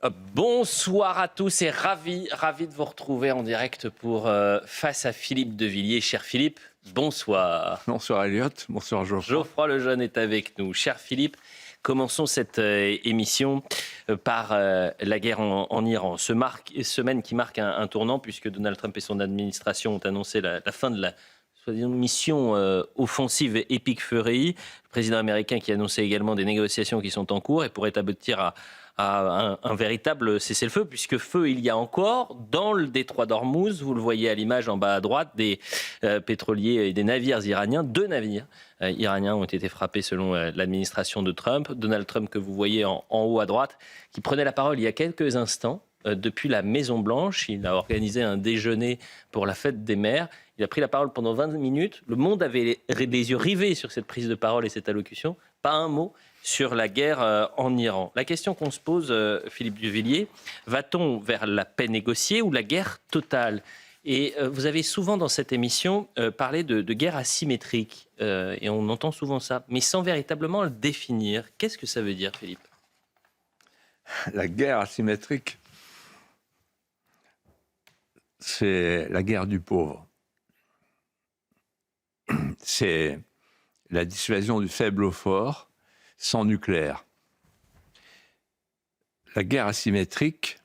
Bonsoir à tous et ravi de vous retrouver en direct pour Face à Philippe de Villiers. Cher Philippe, bonsoir. Bonsoir Elliot, bonsoir Geoffroy. Geoffroy Lejeune est avec nous. Cher Philippe, commençons cette émission par la guerre en Iran. Semaine qui marque un tournant puisque Donald Trump et son administration ont annoncé la fin de la mission offensive Epic Fury. Le président américain qui annonçait également des négociations qui sont en cours et pourraient aboutir à un véritable cessez-le-feu, puisque feu il y a encore dans le détroit d'Ormuz, vous le voyez à l'image en bas à droite, des pétroliers et des navires iraniens. 2 navires iraniens ont été frappés selon l'administration de Trump. Donald Trump que vous voyez en haut à droite, qui prenait la parole il y a quelques instants depuis la Maison-Blanche. Il a organisé un déjeuner pour la fête des mères. Il a pris la parole pendant 20 minutes. Le monde avait les yeux rivés sur cette prise de parole et cette allocution. Pas un mot sur la guerre en Iran. La question qu'on se pose, Philippe de Villiers, va-t-on vers la paix négociée ou la guerre totale ? Et vous avez souvent dans cette émission parlé de guerre asymétrique, et on entend souvent ça, mais sans véritablement le définir. Qu'est-ce que ça veut dire, Philippe ? La guerre asymétrique, c'est la guerre du pauvre. C'est la dissuasion du faible au fort, sans nucléaire. La guerre asymétrique,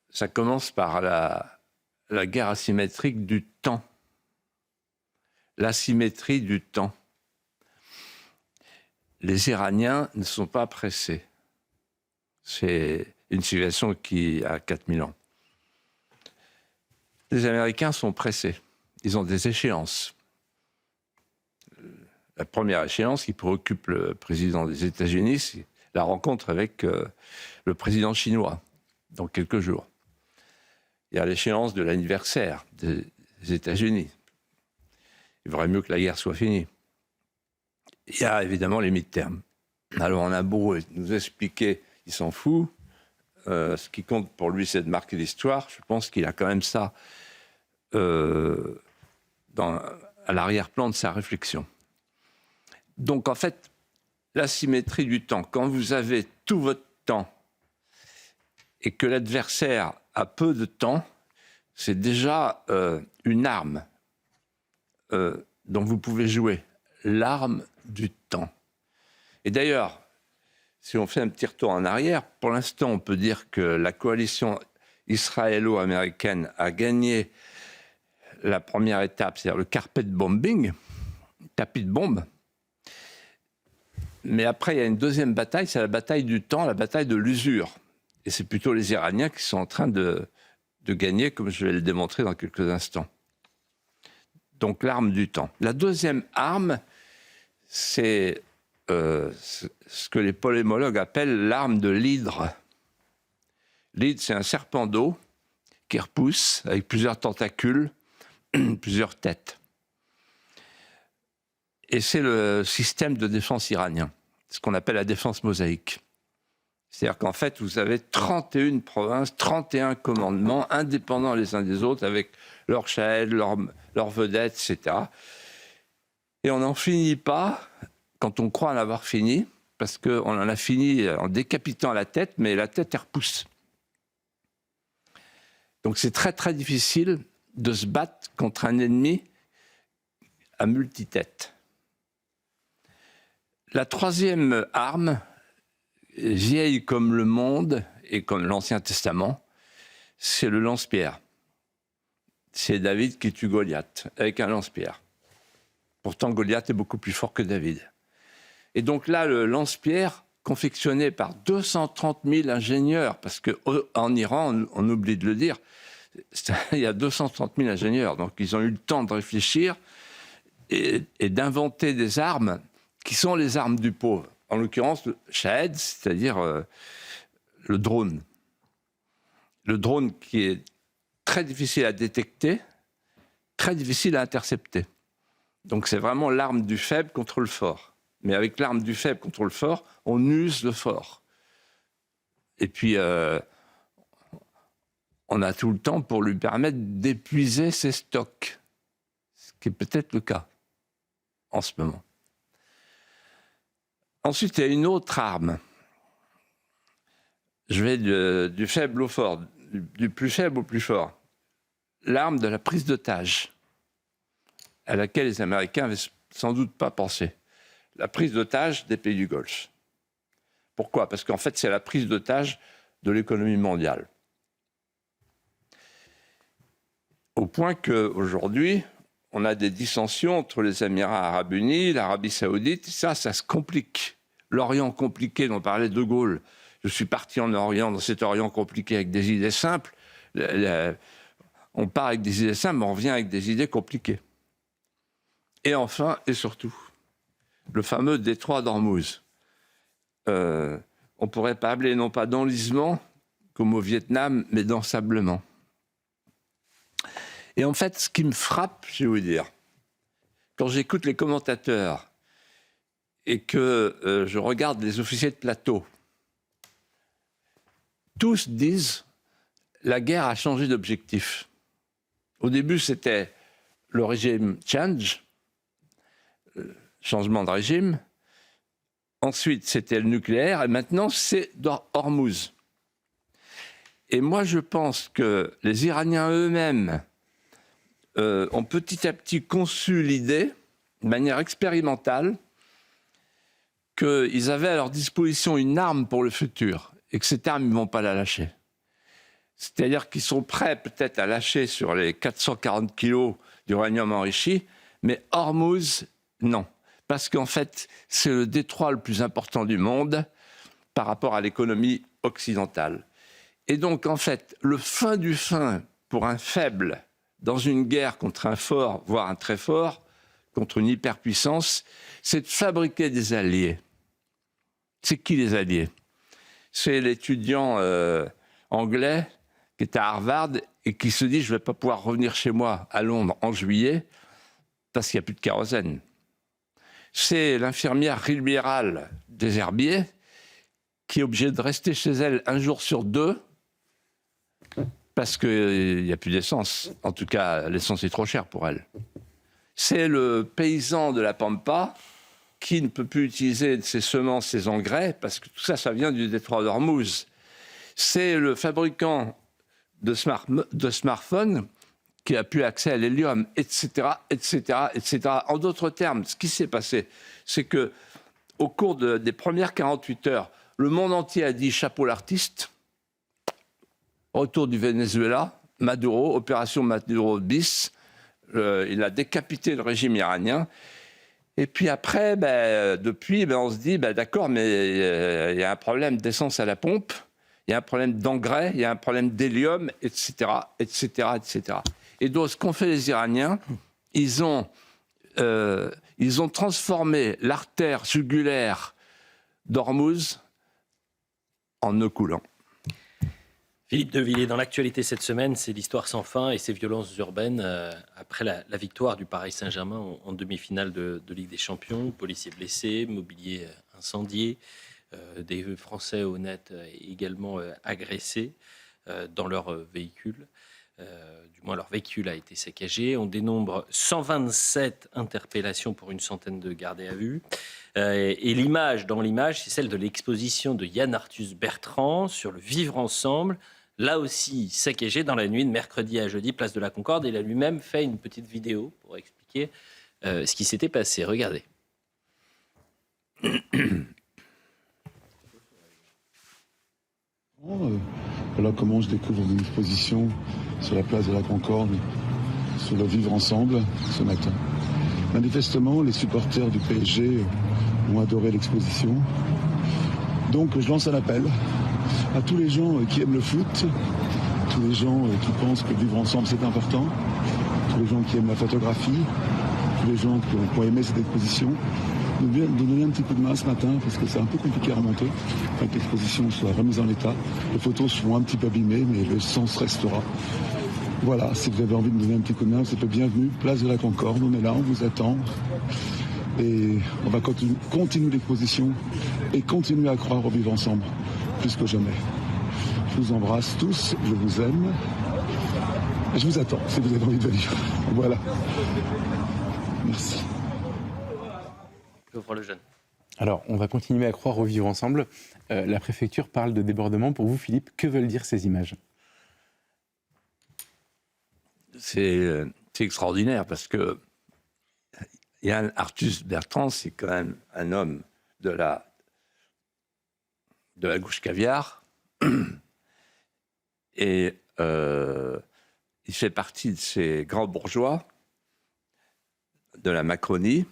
ça commence par la guerre asymétrique du temps. L'asymétrie du temps. Les Iraniens ne sont pas pressés. C'est une civilisation qui a 4000 ans. Les Américains sont pressés. Ils ont des échéances. La première échéance qui préoccupe le président des États-Unis, c'est la rencontre avec le président chinois, dans quelques jours. Il y a l'échéance de l'anniversaire des États-Unis. Il vaudrait mieux que la guerre soit finie. Il y a évidemment les mid-terms. Alors on a beau nous expliquer, il s'en fout. Ce qui compte pour lui, c'est de marquer l'histoire. Je pense qu'il a quand même ça à l'arrière-plan de sa réflexion. Donc en fait, l'asymétrie du temps, quand vous avez tout votre temps et que l'adversaire a peu de temps, c'est déjà une arme dont vous pouvez jouer, l'arme du temps. Et d'ailleurs, si on fait un petit retour en arrière, pour l'instant, on peut dire que la coalition israélo-américaine a gagné la première étape, c'est-à-dire le carpet bombing, tapis de bombe. Mais après, il y a une deuxième bataille, c'est la bataille du temps, la bataille de l'usure. Et c'est plutôt les Iraniens qui sont en train de gagner, comme je vais le démontrer dans quelques instants. Donc l'arme du temps. La deuxième arme, c'est ce que les polémologues appellent l'arme de l'hydre. L'hydre, c'est un serpent d'eau qui repousse avec plusieurs tentacules, plusieurs têtes. Et c'est le système de défense iranien, ce qu'on appelle la défense mosaïque. C'est-à-dire qu'en fait, vous avez 31 provinces, 31 commandements, indépendants les uns des autres, avec leurs shaheds, leurs vedettes, etc. Et on n'en finit pas quand on croit en avoir fini, parce qu'on en a fini en décapitant la tête, mais la tête, elle repousse. Donc c'est très, très difficile de se battre contre un ennemi à multitête. La troisième arme, vieille comme le monde et comme l'Ancien Testament, c'est le lance-pierre. C'est David qui tue Goliath avec un lance-pierre. Pourtant, Goliath est beaucoup plus fort que David. Et donc là, le lance-pierre, confectionné par 230 000 ingénieurs, parce qu'en Iran, on oublie de le dire, il y a 230 000 ingénieurs, donc ils ont eu le temps de réfléchir et d'inventer des armes qui sont les armes du pauvre. En l'occurrence, le Shahed, c'est-à-dire le drone. Le drone qui est très difficile à détecter, très difficile à intercepter. Donc c'est vraiment l'arme du faible contre le fort. Mais avec l'arme du faible contre le fort, on use le fort. Et puis, on a tout le temps pour lui permettre d'épuiser ses stocks. Ce qui est peut-être le cas en ce moment. Ensuite, il y a une autre arme Je vais du faible au fort, du plus faible au plus fort. L'arme de la prise d'otage, à laquelle les Américains n'avaient sans doute pas pensé. La prise d'otage des pays du Golfe. Pourquoi ? Parce qu'en fait, c'est la prise d'otage de l'économie mondiale. Au point qu'aujourd'hui, on a des dissensions entre les Émirats arabes unis, l'Arabie saoudite, ça se complique. L'Orient compliqué dont parlait De Gaulle. Je suis parti en Orient, dans cet Orient compliqué avec des idées simples. On part avec des idées simples, mais on revient avec des idées compliquées. Et enfin, et surtout, le fameux détroit d'Ormuz. On pourrait parler non pas d'enlisement, comme au Vietnam, mais d'ensablement. Et en fait, ce qui me frappe, je vais vous dire, quand j'écoute les commentateurs et que je regarde les officiers de plateau, tous disent la guerre a changé d'objectif. Au début, c'était le régime change, changement de régime. Ensuite, c'était le nucléaire. Et maintenant, c'est Hormuz. Et moi, je pense que les Iraniens eux-mêmes ont petit à petit conçu l'idée, de manière expérimentale, qu'ils avaient à leur disposition une arme pour le futur et que cette arme, ils ne vont pas la lâcher. C'est-à-dire qu'ils sont prêts peut-être à lâcher sur les 440 kilos d'uranium enrichi, mais Hormuz, non. Parce qu'en fait, c'est le détroit le plus important du monde par rapport à l'économie occidentale. Et donc, en fait, le fin du fin pour un faible dans une guerre contre un fort, voire un très fort, contre une hyperpuissance, c'est de fabriquer des alliés. C'est qui les alliés ? C'est l'étudiant anglais qui est à Harvard et qui se dit « je ne vais pas pouvoir revenir chez moi à Londres en juillet parce qu'il n'y a plus de kérosène ». C'est l'infirmière libérale des herbiers qui est obligée de rester chez elle un jour sur deux parce qu'il n'y a plus d'essence. En tout cas, l'essence est trop chère pour elle. C'est le paysan de la Pampa qui ne peut plus utiliser ses semences, ses engrais, parce que tout ça, ça vient du détroit d'Ormuz. C'est le fabricant de smartphones qui a pu accès à l'hélium, etc., etc., etc. En d'autres termes, ce qui s'est passé, c'est que au cours des premières 48 heures, le monde entier a dit chapeau l'artiste. Retour du Venezuela, Maduro, opération Maduro bis. Il a décapité le régime iranien. Et puis après, depuis, on se dit, d'accord, mais il y a un problème d'essence à la pompe, il y a un problème d'engrais, il y a un problème d'hélium, etc., etc., etc. Et donc, ce qu'ont fait les Iraniens, ils ont transformé l'artère jugulaire d'Ormuz en nœud coulant. Philippe de Villiers, dans l'actualité cette semaine, c'est l'histoire sans fin et ses violences urbaines après la victoire du Paris Saint-Germain en demi-finale de Ligue des Champions. Policiers blessés, mobilier incendié, des Français honnêtes également agressés dans leur véhicule. Du moins, leur véhicule a été saccagé. On dénombre 127 interpellations pour une centaine de gardés à vue. Et dans l'image, c'est celle de l'exposition de Yann Arthus Bertrand sur le vivre ensemble. Là aussi, saccagé dans la nuit de mercredi à jeudi, place de la Concorde. Il a lui-même fait une petite vidéo pour expliquer ce qui s'était passé. Regardez. Voilà comment je découvre une exposition sur la place de la Concorde, sur le vivre ensemble ce matin. Manifestement, les supporters du PSG ont adoré l'exposition. Donc je lance un appel à tous les gens qui aiment le foot, tous les gens qui pensent que vivre ensemble c'est important, tous les gens qui aiment la photographie, tous les gens qui ont aimé cette exposition, de donner un petit coup de main ce matin parce que c'est un peu compliqué à remonter, afin que l'exposition soit remise en état. Les photos seront un petit peu abîmées, mais le sens restera. Voilà, si vous avez envie de me donner un petit coup de main, c'est bienvenu, place de la Concorde, on est là, on vous attend. Et on va continuer l'exposition et continuer à croire au vivre ensemble, plus que jamais. Je vous embrasse tous, je vous aime. Et je vous attends si vous avez envie de venir. Voilà. Merci. Le jeune. Alors, on va continuer à croire au vivre ensemble. La préfecture parle de débordement. Pour vous, Philippe, que veulent dire ces images ? C'est extraordinaire parce que Yann Arthus Bertrand, c'est quand même un homme de la gauche caviar. Et il fait partie de ces grands bourgeois de la Macronie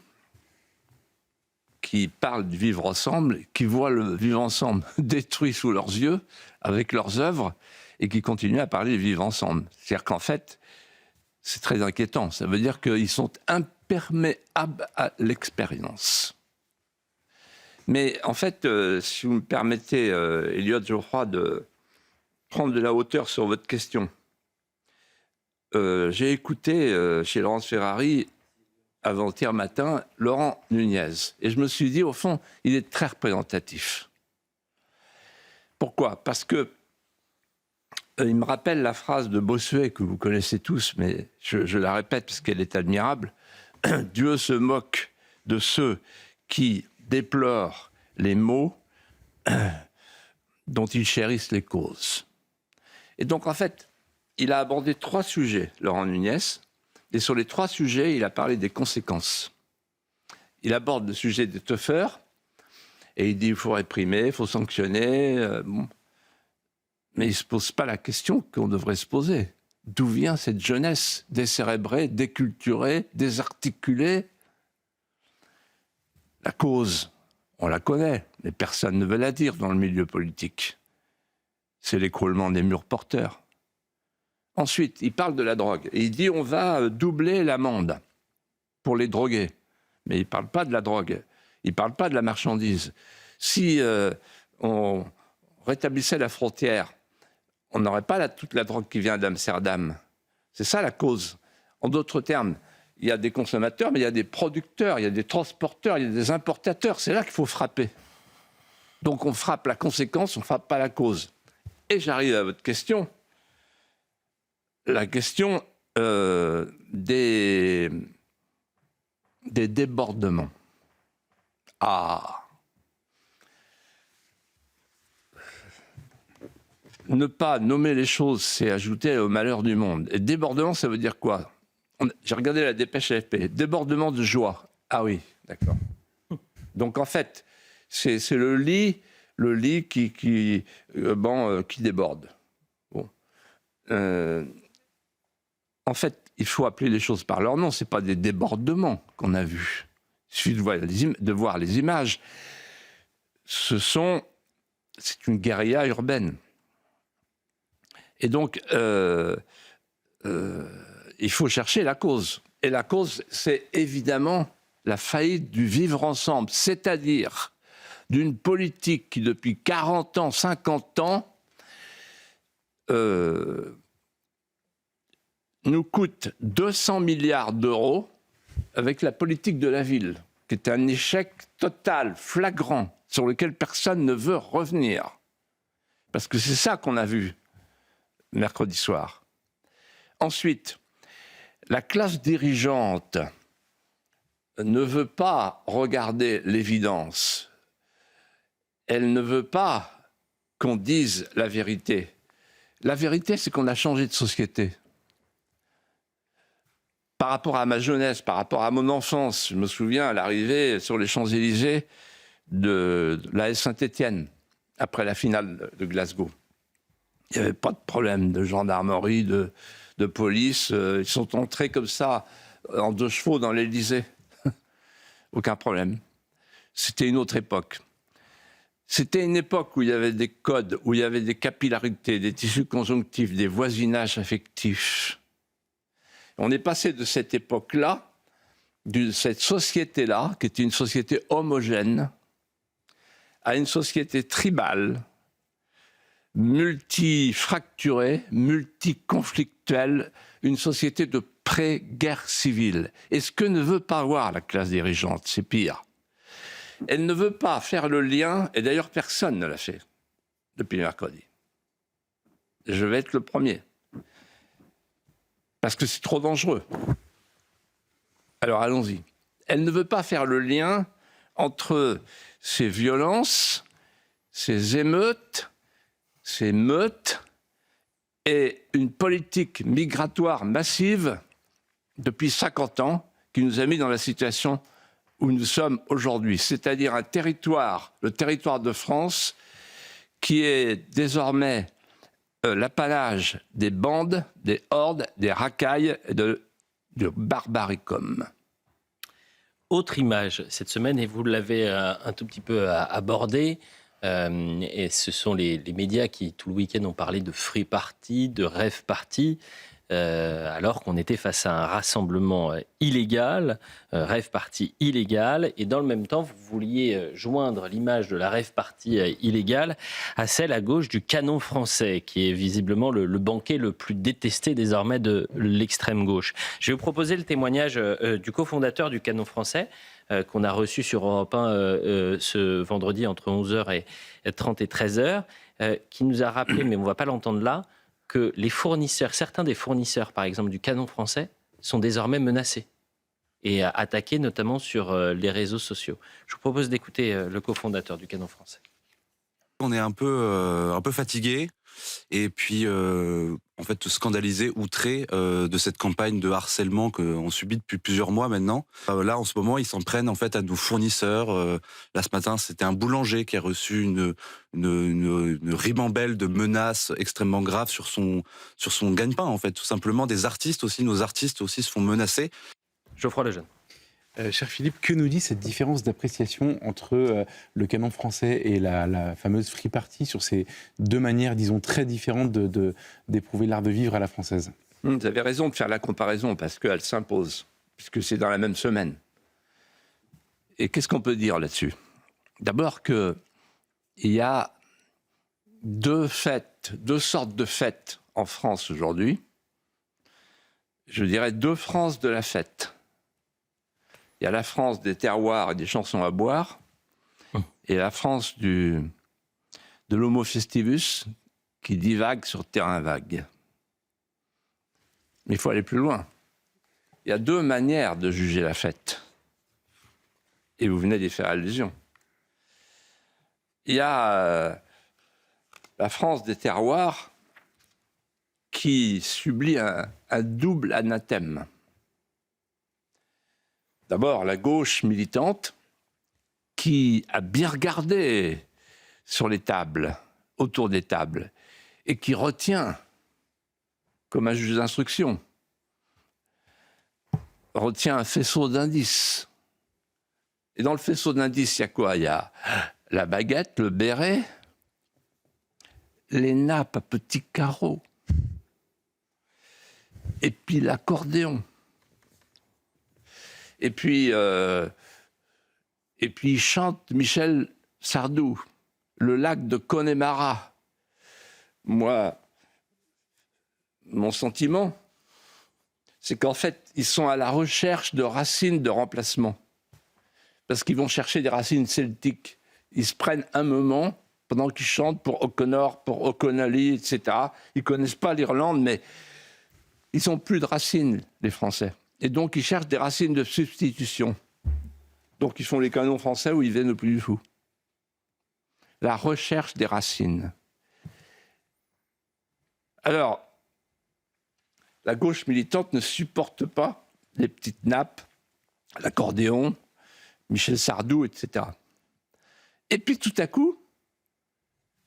qui parlent du vivre ensemble, qui voient le vivre ensemble détruit sous leurs yeux avec leurs œuvres et qui continuent à parler du vivre ensemble. C'est-à-dire qu'en fait, c'est très inquiétant. Ça veut dire qu'ils sont imperméables à l'expérience. Mais en fait, si vous me permettez, Elliot Geoffroy, de prendre de la hauteur sur votre question, j'ai écouté chez Laurence Ferrari, avant-hier matin, Laurent Nunez. Et je me suis dit, au fond, il est très représentatif. Pourquoi ? Parce que il me rappelle la phrase de Bossuet, que vous connaissez tous, mais je la répète parce qu'elle est admirable. Dieu se moque de ceux qui déplorent les maux dont ils chérissent les causes. Et donc, en fait, il a abordé 3 sujets, Laurent Nunez, et sur les 3 sujets, il a parlé des conséquences. Il aborde le sujet des teufeurs, et il dit qu'il faut réprimer, il faut sanctionner. Bon. Mais il ne se pose pas la question qu'on devrait se poser. D'où vient cette jeunesse décérébrée, déculturée, désarticulée ? La cause, on la connaît, mais personne ne veut la dire dans le milieu politique. C'est l'écroulement des murs porteurs. Ensuite, il parle de la drogue. Et il dit on va doubler l'amende pour les drogués. Mais il ne parle pas de la drogue. Il ne parle pas de la marchandise. Si on rétablissait la frontière, on n'aurait pas toute la drogue qui vient d'Amsterdam. C'est ça la cause. En d'autres termes, il y a des consommateurs, mais il y a des producteurs, il y a des transporteurs, il y a des importateurs. C'est là qu'il faut frapper. Donc on frappe la conséquence, on ne frappe pas la cause. Et j'arrive à votre question. La question des débordements. Ne pas nommer les choses, c'est ajouter au malheur du monde. Et débordement, ça veut dire quoi ? J'ai regardé la dépêche AFP. Débordement de joie. Ah oui, d'accord. Donc en fait, c'est le lit qui déborde. Bon. En fait, il faut appeler les choses par leur nom. Ce n'est pas des débordements qu'on a vus. Il suffit de voir les images. C'est une guérilla urbaine. Et donc, il faut chercher la cause. Et la cause, c'est évidemment la faillite du vivre ensemble, c'est-à-dire d'une politique qui, depuis 40 ans, 50 ans, nous coûte 200 milliards d'euros avec la politique de la ville, qui est un échec total, flagrant, sur lequel personne ne veut revenir. Parce que c'est ça qu'on a vu mercredi soir. Ensuite, la classe dirigeante ne veut pas regarder l'évidence. Elle ne veut pas qu'on dise la vérité. La vérité, c'est qu'on a changé de société. Par rapport à ma jeunesse, par rapport à mon enfance, je me souviens à l'arrivée sur les Champs-Élysées de l'AS Saint-Étienne, après la finale de Glasgow. Il n'y avait pas de problème de gendarmerie, de police. Ils sont entrés comme ça, en 2 chevaux, dans l'Élysée. Aucun problème. C'était une autre époque. C'était une époque où il y avait des codes, où il y avait des capillarités, des tissus conjonctifs, des voisinages affectifs. On est passé de cette époque-là, de cette société-là, qui était une société homogène, à une société tribale, multifracturée, multiconflictuelle, une société de pré-guerre civile. Et ce que ne veut pas voir la classe dirigeante, c'est pire. Elle ne veut pas faire le lien, et d'ailleurs personne ne l'a fait depuis mercredi. Je vais être le premier. Parce que c'est trop dangereux. Alors allons-y. Elle ne veut pas faire le lien entre ces violences, ces émeutes, ces meutes et une politique migratoire massive depuis 50 ans qui nous a mis dans la situation où nous sommes aujourd'hui, c'est-à-dire le territoire de France, qui est désormais l'apanage des bandes, des hordes, des racailles et de barbaricum. Autre image cette semaine, et vous l'avez un tout petit peu abordé, et ce sont les médias qui, tout le week-end, ont parlé de free party, de rave party, alors qu'on était face à un rassemblement illégal, rave party illégal, et dans le même temps, vous vouliez joindre l'image de la rave party illégale à celle à gauche du canon français, qui est visiblement le banquet le plus détesté désormais de l'extrême gauche. Je vais vous proposer le témoignage du cofondateur du canon français, qu'on a reçu sur Europe 1 ce vendredi entre 11h et 30 et 13h, qui nous a rappelé, mais on ne va pas l'entendre là, que les fournisseurs, certains des fournisseurs, par exemple du canon français, sont désormais menacés et attaqués notamment sur les réseaux sociaux. Je vous propose d'écouter le cofondateur du canon français. On est un peu fatigué et puis en fait scandalisé, outré de cette campagne de harcèlement qu'on subit depuis plusieurs mois maintenant. Là en ce moment ils s'en prennent en fait à nos fournisseurs. Là ce matin c'était un boulanger qui a reçu une ribambelle de menaces extrêmement graves sur son gagne-pain en fait, tout simplement. Des artistes aussi, nos artistes aussi se font menacer. Geoffroy Lejeune. Cher Philippe, que nous dit cette différence d'appréciation entre le canon français et la fameuse free party sur ces deux manières, disons, très différentes d'éprouver l'art de vivre à la française? Vous avez raison de faire la comparaison parce qu'elle s'impose, puisque c'est dans la même semaine. Et qu'est-ce qu'on peut dire là-dessus? D'abord qu'il y a deux sortes de fêtes en France aujourd'hui. Je dirais deux Frances de la fête. Il y a la France des terroirs et des chansons à boire, et la France de l'homo festivus qui divague sur terrain vague. Mais il faut aller plus loin. Il y a deux manières de juger la fête. Et vous venez d'y faire allusion. Il y a la France des terroirs qui subit un double anathème. D'abord, la gauche militante qui a bien regardé sur les tables, autour des tables, et qui retient, comme un juge d'instruction, retient un faisceau d'indices. Et dans le faisceau d'indices, il y a quoi? Il y a la baguette, le béret, les nappes à petits carreaux, et puis l'accordéon. Et puis il chante Michel Sardou, le lac de Connemara. Moi, mon sentiment, c'est qu'en fait, ils sont à la recherche de racines de remplacement. Parce qu'ils vont chercher des racines celtiques. Ils se prennent un moment, pendant qu'ils chantent pour O'Connor, pour O'Connelly, etc. Ils ne connaissent pas l'Irlande, mais ils n'ont plus de racines, les Français. Et donc, ils cherchent des racines de substitution. Donc, ils font les canons français où ils viennent au plus du fou. La recherche des racines. Alors, la gauche militante ne supporte pas les petites nappes, l'accordéon, Michel Sardou, etc. Et puis, tout à coup,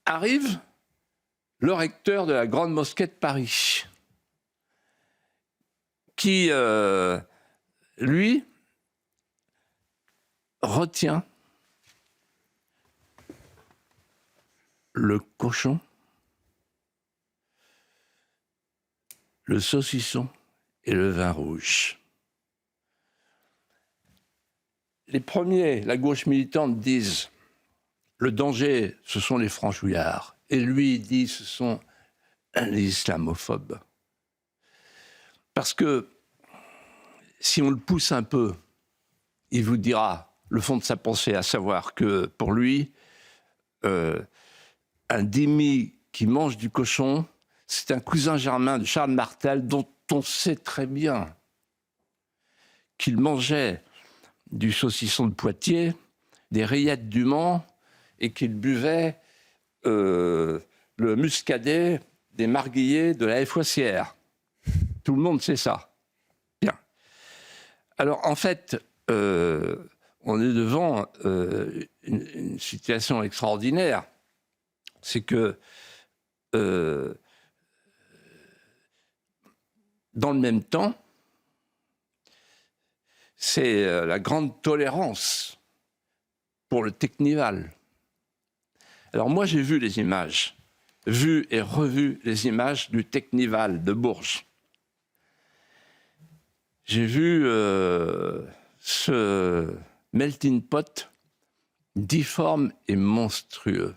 arrive le recteur de la Grande Mosquée de Paris, qui, lui, retient le cochon, le saucisson et le vin rouge. Les premiers, la gauche militante, disent le danger, ce sont les franchouillards. Et lui, il dit ce sont les islamophobes. Parce que si on le pousse un peu, il vous dira le fond de sa pensée, à savoir que pour lui, un dhimmi qui mange du cochon, c'est un cousin germain de Charles Martel dont on sait très bien qu'il mangeait du saucisson de Poitiers des rillettes du Mans et qu'il buvait le muscadet des marguilliers de la Fouassière. Tout le monde sait ça. Bien. Alors, en fait, on est devant une situation extraordinaire. C'est que, dans le même temps, c'est la grande tolérance pour le Teknival. Alors moi, j'ai vu les images, vu et revu les images du Teknival de Bourges. J'ai vu ce melting pot difforme et monstrueux.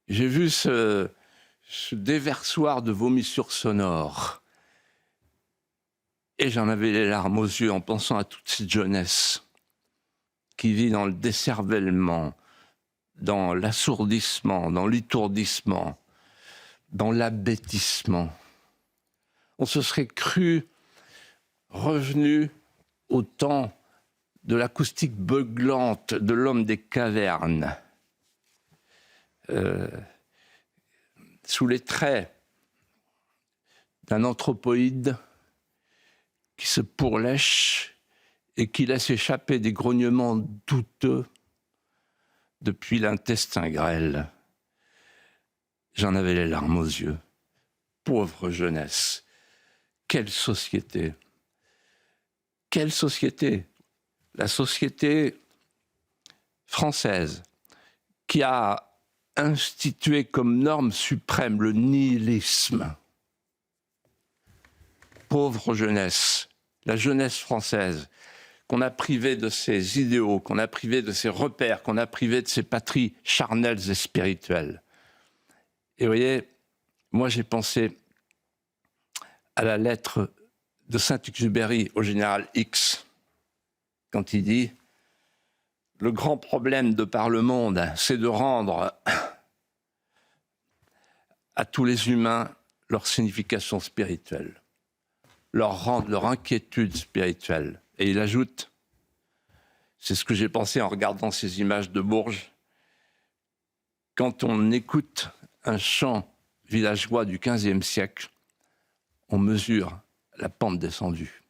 J'ai vu ce déversoir de vomissures sonores. Et j'en avais les larmes aux yeux en pensant à toute cette jeunesse qui vit dans le décervellement, dans l'assourdissement, dans l'étourdissement, dans l'abêtissement. On se serait cru revenu au temps de l'acoustique beuglante de l'homme des cavernes, sous les traits d'un anthropoïde qui se pourlèche et qui laisse échapper des grognements douteux depuis l'intestin grêle. J'en avais les larmes aux yeux. Pauvre jeunesse. Quelle société! Quelle société! La société française qui a institué comme norme suprême le nihilisme. Pauvre jeunesse, la jeunesse française, qu'on a privée de ses idéaux, qu'on a privée de ses repères, qu'on a privée de ses patries charnelles et spirituelles. Et vous voyez, moi j'ai pensé à la lettre de Saint-Exupéry au général X, quand il dit « Le grand problème de par le monde, c'est de rendre à tous les humains leur signification spirituelle. » Leur rendre leur inquiétude spirituelle. Et il ajoute, c'est ce que j'ai pensé en regardant ces images de Bourges, quand on écoute un chant villageois du XVe siècle, on mesure la pente descendue.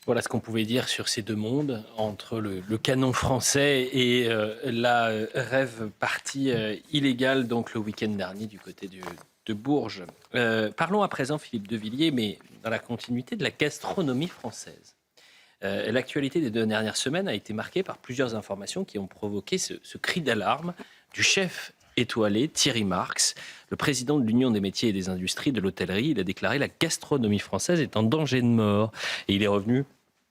Voilà ce qu'on pouvait dire sur ces deux mondes, entre le canon français et la rêve partie illégale, donc le week-end dernier du côté de Bourges. Parlons à présent, Philippe de Villiers, mais dans la continuité de la gastronomie française. L'actualité des 2 dernières semaines a été marquée par plusieurs informations qui ont provoqué ce cri d'alarme du chef étoilé Thierry Marx, le président de l'Union des métiers et des industries de l'hôtellerie. Il a déclaré « La gastronomie française est en danger de mort ». Et il est revenu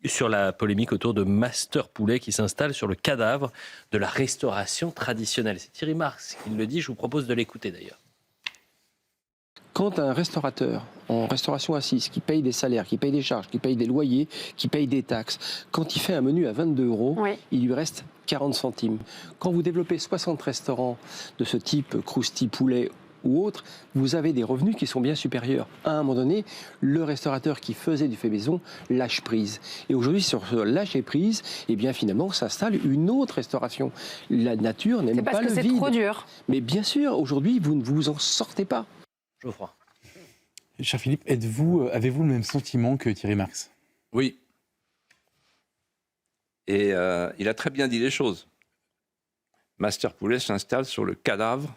sur la polémique autour de Master Poulet qui s'installe sur le cadavre de la restauration traditionnelle. C'est Thierry Marx qui le dit, je vous propose de l'écouter d'ailleurs. Quand un restaurateur en restauration assise qui paye des salaires, qui paye des charges, qui paye des loyers, qui paye des taxes, quand il fait un menu à 22 €, oui, il lui reste 40 centimes. Quand vous développez 60 restaurants de ce type, Crousty Poulet ou autres, vous avez des revenus qui sont bien supérieurs. À un moment donné, le restaurateur qui faisait du fait maison lâche prise. Et aujourd'hui, sur ce lâcher prise, eh bien finalement s'installe une autre restauration. La nature n'aime pas le vide. C'est parce que c'est trop dur. Mais bien sûr, aujourd'hui, vous ne vous en sortez pas. Geoffroy. Cher Philippe, avez-vous le même sentiment que Thierry Marx? Oui. Et il a très bien dit les choses. Master Poulet s'installe sur le cadavre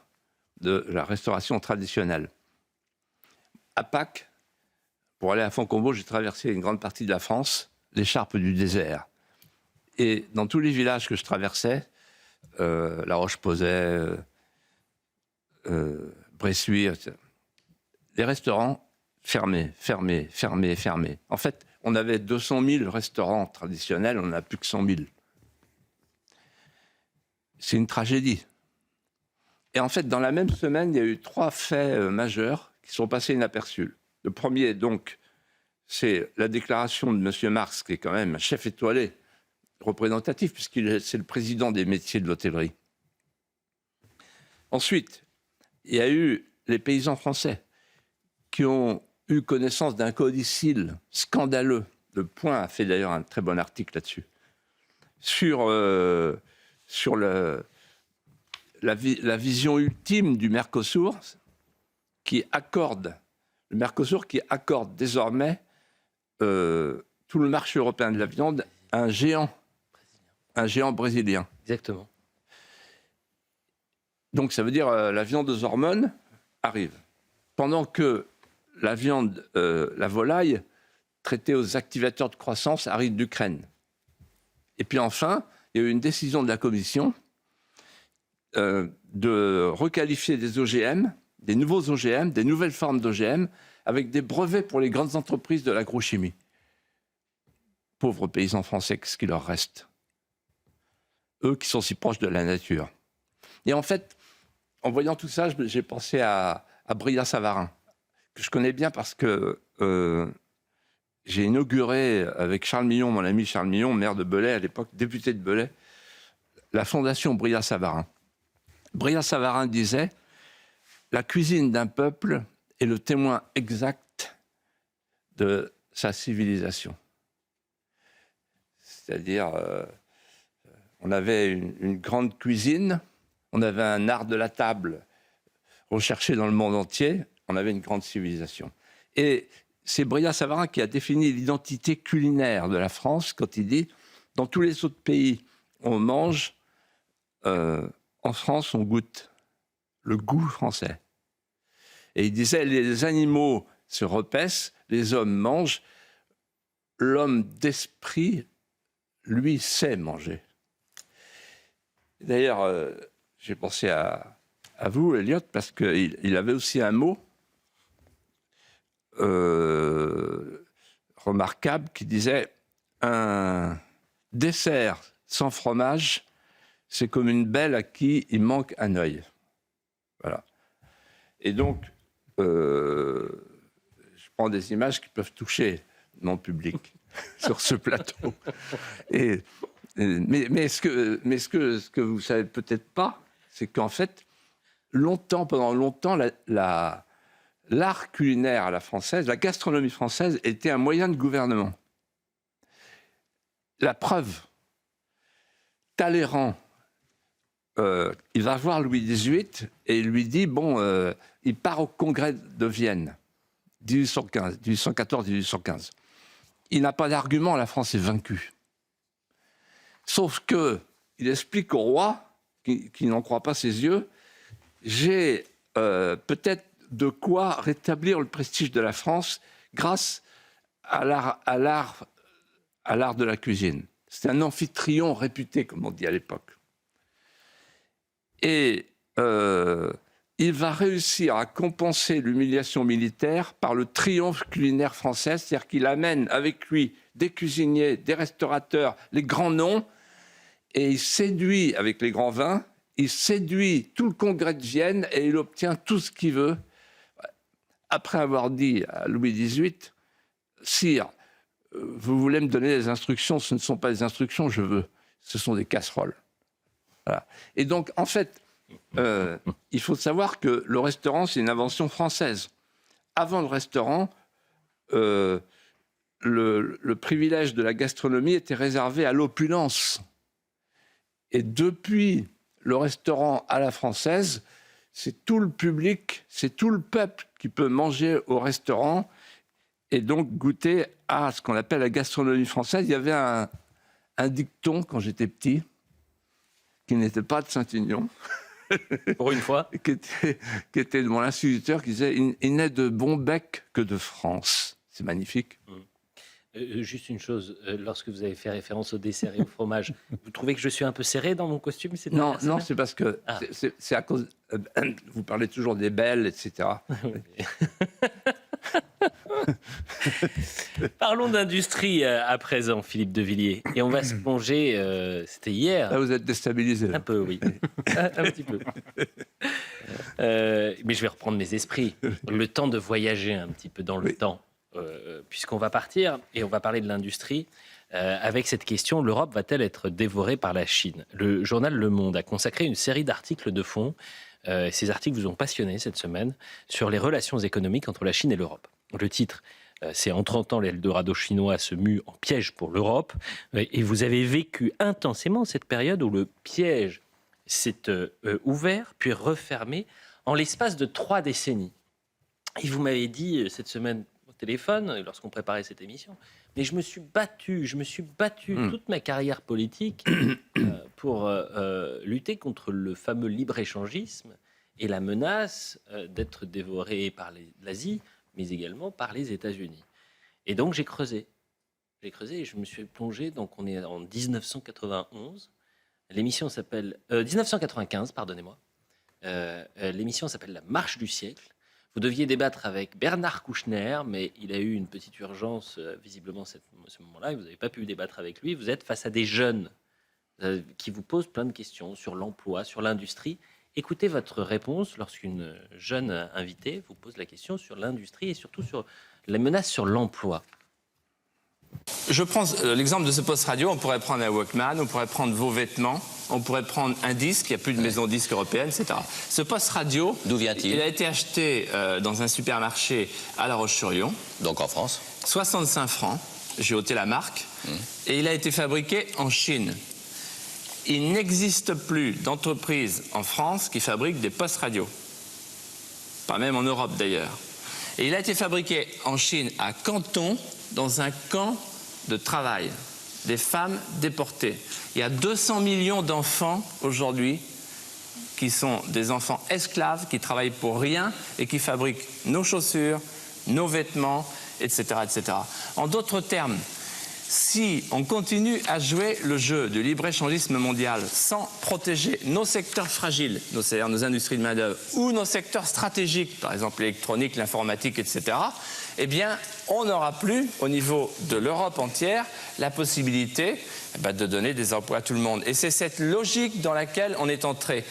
de la restauration traditionnelle. À Pâques, pour aller à Fontcombault, j'ai traversé une grande partie de la France, l'écharpe du désert. Et dans tous les villages que je traversais, La Roche-Posay, Bressuire, etc., les restaurants fermés. En fait, on avait 200 000 restaurants traditionnels, on n'a plus que 100 000. C'est une tragédie. Et en fait, dans la même semaine, il y a eu 3 faits majeurs qui sont passés inaperçus. Le premier, donc, c'est la déclaration de M. Marx, qui est quand même un chef étoilé représentatif, c'est le président des métiers de l'hôtellerie. Ensuite, il y a eu les paysans français qui ont eu connaissance d'un codicille scandaleux. Le Point a fait d'ailleurs un très bon article là-dessus. sur la vision ultime du Mercosur, le Mercosur qui accorde désormais tout le marché européen de la viande à un géant brésilien. Exactement. Donc ça veut dire la viande aux hormones arrive. Pendant que la viande, la volaille, traitée aux activateurs de croissance, arrive d'Ukraine. Et puis enfin, il y a eu une décision de la Commission de requalifier des OGM, des nouveaux OGM, des nouvelles formes d'OGM, avec des brevets pour les grandes entreprises de l'agrochimie. Pauvres paysans français, qu'est-ce qu'il leur reste? Eux qui sont si proches de la nature. Et en fait, en voyant tout ça, j'ai pensé à Brillat-Savarin, que je connais bien parce que j'ai inauguré avec Charles Millon, mon ami Charles Millon, maire de Belay à l'époque, député de Belay, la fondation Brillat-Savarin. Brillat-Savarin disait « La cuisine d'un peuple est le témoin exact de sa civilisation ». C'est-à-dire, on avait une grande cuisine, on avait un art de la table recherché dans le monde entier, on avait une grande civilisation. Et c'est Brillat-Savarin qui a défini l'identité culinaire de la France quand il dit « Dans tous les autres pays, on mange, en France, on goûte le goût français ». Et il disait « Les animaux se repaissent, les hommes mangent, l'homme d'esprit, lui, sait manger ». D'ailleurs, j'ai pensé à vous, Elliot, parce qu'il avait aussi un mot remarquable qui disait « Un dessert sans fromage, c'est comme une belle à qui il manque un œil ». Voilà. Et donc, je prends des images qui peuvent toucher mon public sur ce plateau. Mais ce que vous ne savez peut-être pas, c'est qu'en fait, pendant longtemps, l'art culinaire à la française, la gastronomie française était un moyen de gouvernement. La preuve, Talleyrand, il va voir Louis XVIII et il lui dit, il part au congrès de Vienne, 1814-1815. Il n'a pas d'argument, la France est vaincue. Sauf qu'il explique au roi, qui n'en croit pas ses yeux, j'ai peut-être de quoi rétablir le prestige de la France grâce à l'art de la cuisine. C'est un amphitryon réputé, comme on dit à l'époque. Et il va réussir à compenser l'humiliation militaire par le triomphe culinaire français, c'est-à-dire qu'il amène avec lui des cuisiniers, des restaurateurs, les grands noms, et il séduit avec les grands vins, il séduit tout le congrès de Vienne et il obtient tout ce qu'il veut. Après avoir dit à Louis XVIII, « Sire, vous voulez me donner des instructions, ce ne sont pas des instructions, je veux, ce sont des casseroles. » Voilà. Et donc, en fait, il faut savoir que le restaurant, c'est une invention française. Avant le restaurant, le privilège de la gastronomie était réservé à l'opulence. Et depuis le restaurant à la française, c'est tout le public, c'est tout le peuple qui peut manger au restaurant et donc goûter à ce qu'on appelle la gastronomie française. Il y avait un dicton quand j'étais petit, qui n'était pas de Saint-Aignan. Pour une fois. qui était de mon instituteur, qui disait « Il n'est de bon bec que de France ». C'est magnifique. Juste une chose, lorsque vous avez fait référence au dessert et au fromage, vous trouvez que je suis un peu serré dans mon costume? Non, c'est parce que c'est à cause... vous parlez toujours des belles, etc. Parlons d'industrie à présent, Philippe de Villiers. Et on va se plonger, c'était hier. Là, vous êtes déstabilisé. Là. Un peu, oui. Un petit peu. Mais je vais reprendre mes esprits. Le temps de voyager un petit peu dans le temps. Puisqu'on va partir et on va parler de l'industrie avec cette question, l'Europe va-t-elle être dévorée par la Chine? Le journal Le Monde a consacré une série d'articles de fond. Ces articles vous ont passionné cette semaine sur les relations économiques entre la Chine et l'Europe. Le titre, C'est en 30 ans, l'Eldorado chinois se mue en piège pour l'Europe. Et vous avez vécu intensément cette période où le piège s'est ouvert, puis refermé, en l'espace de 3 décennies. Et vous m'avez dit cette semaine au téléphone, lorsqu'on préparait cette émission, mais je me suis battu toute ma carrière politique pour lutter contre le fameux libre-échangisme et la menace d'être dévoré par l'Asie, mais également par les États-Unis. Et donc j'ai creusé et je me suis plongé, donc on est en 1991, l'émission s'appelle... 1995, pardonnez-moi. L'émission s'appelle La Marche du siècle. Vous deviez débattre avec Bernard Kouchner, mais il a eu une petite urgence, visiblement, ce moment-là, et vous n'avez pas pu débattre avec lui. Vous êtes face à des jeunes qui vous posent plein de questions sur l'emploi, sur l'industrie. Écoutez votre réponse lorsqu'une jeune invitée vous pose la question sur l'industrie et surtout sur les menaces sur l'emploi. Je prends l'exemple de ce poste radio, on pourrait prendre un Walkman, on pourrait prendre vos vêtements, on pourrait prendre un disque, il n'y a plus de maison disque européenne, etc. Ce poste radio, d'où vient-il? Il a été acheté dans un supermarché à La Roche-sur-Yon. Donc en France. 65 francs, j'ai ôté la marque, et il a été fabriqué en Chine. Il n'existe plus d'entreprise en France qui fabrique des postes radio. Pas même en Europe d'ailleurs. Et il a été fabriqué en Chine, à Canton, dans un camp de travail, des femmes déportées. Il y a 200 millions d'enfants aujourd'hui qui sont des enfants esclaves, qui travaillent pour rien et qui fabriquent nos chaussures, nos vêtements, etc., etc. En d'autres termes, si on continue à jouer le jeu du libre-échangisme mondial sans protéger nos secteurs fragiles, nos industries de main-d'œuvre, ou nos secteurs stratégiques, par exemple l'électronique, l'informatique, etc., eh bien, on n'aura plus, au niveau de l'Europe entière, la possibilité de donner des emplois à tout le monde. Et c'est cette logique dans laquelle on est entré.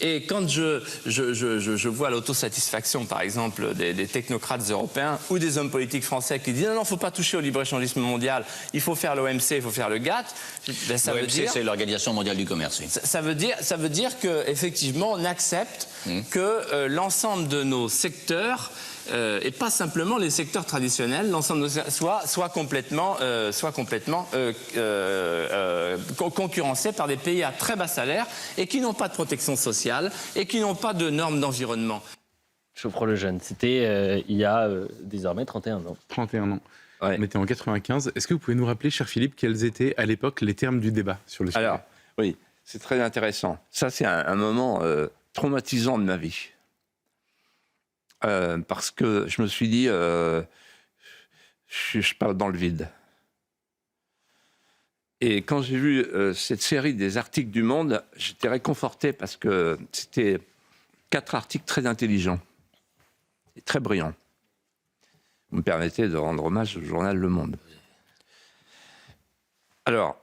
Et quand je vois l'autosatisfaction, par exemple, des technocrates européens ou des hommes politiques français qui disent non, il ne faut pas toucher au libre-échangisme mondial, il faut faire l'OMC, il faut faire le GATT, ben ça veut dire... c'est l'Organisation mondiale du commerce. Ça veut dire qu'effectivement, on accepte que l'ensemble de nos secteurs, et pas simplement les secteurs traditionnels, l'ensemble soit complètement concurrencés par des pays à très bas salaire et qui n'ont pas de protection sociale et qui n'ont pas de normes d'environnement. Geoffroy-Lejeune, c'était il y a désormais 31 ans. 31 ans. Ouais. On était en 95. Est-ce que vous pouvez nous rappeler, cher Philippe, quels étaient à l'époque les termes du débat sur le sujet? Alors, oui, c'est très intéressant. Ça, c'est un moment traumatisant de ma vie. Parce que je me suis dit, je parle dans le vide. Et quand j'ai vu cette série des articles du Monde, j'étais réconforté parce que c'était 4 articles très intelligents et très brillants. Vous me permettez de rendre hommage au journal Le Monde. Alors,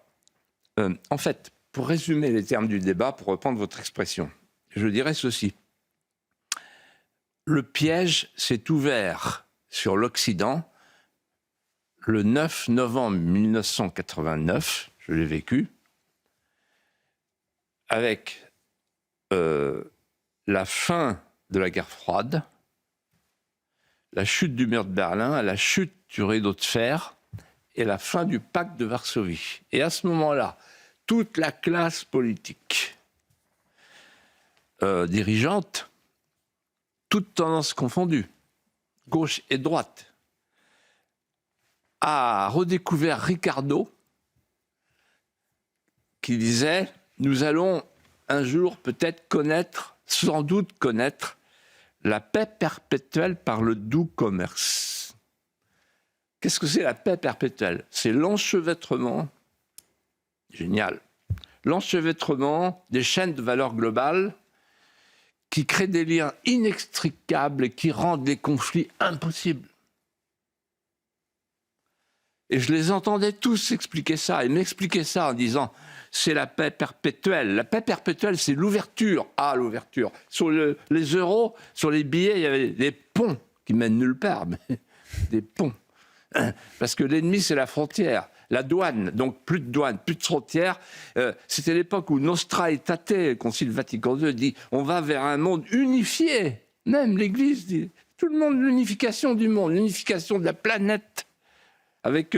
en fait, pour résumer les termes du débat, pour reprendre votre expression, je dirais ceci. Le piège s'est ouvert sur l'Occident le 9 novembre 1989, je l'ai vécu, avec la fin de la guerre froide, la chute du mur de Berlin, la chute du rideau de fer et la fin du pacte de Varsovie. Et à ce moment-là, toute la classe politique dirigeante, toutes tendances confondues, gauche et droite, a redécouvert Ricardo qui disait « Nous allons un jour peut-être connaître, sans doute connaître, la paix perpétuelle par le doux commerce. » Qu'est-ce que c'est la paix perpétuelle? C'est l'enchevêtrement, génial, l'enchevêtrement des chaînes de valeur globale qui créent des liens inextricables et qui rendent les conflits impossibles. Et je les entendais tous expliquer ça, et m'expliquer ça en disant « c'est la paix perpétuelle ». La paix perpétuelle, c'est l'ouverture. Ah, l'ouverture. Sur les euros, sur les billets, il y avait des ponts qui mènent nulle part, mais des ponts. Parce que l'ennemi, c'est la frontière. La douane, donc plus de douane, plus de frontières. C'était l'époque où Nostra Aetate, le Concile Vatican II, dit on va vers un monde unifié. Même l'Église dit Tout le monde, l'unification du monde, l'unification de la planète. Avec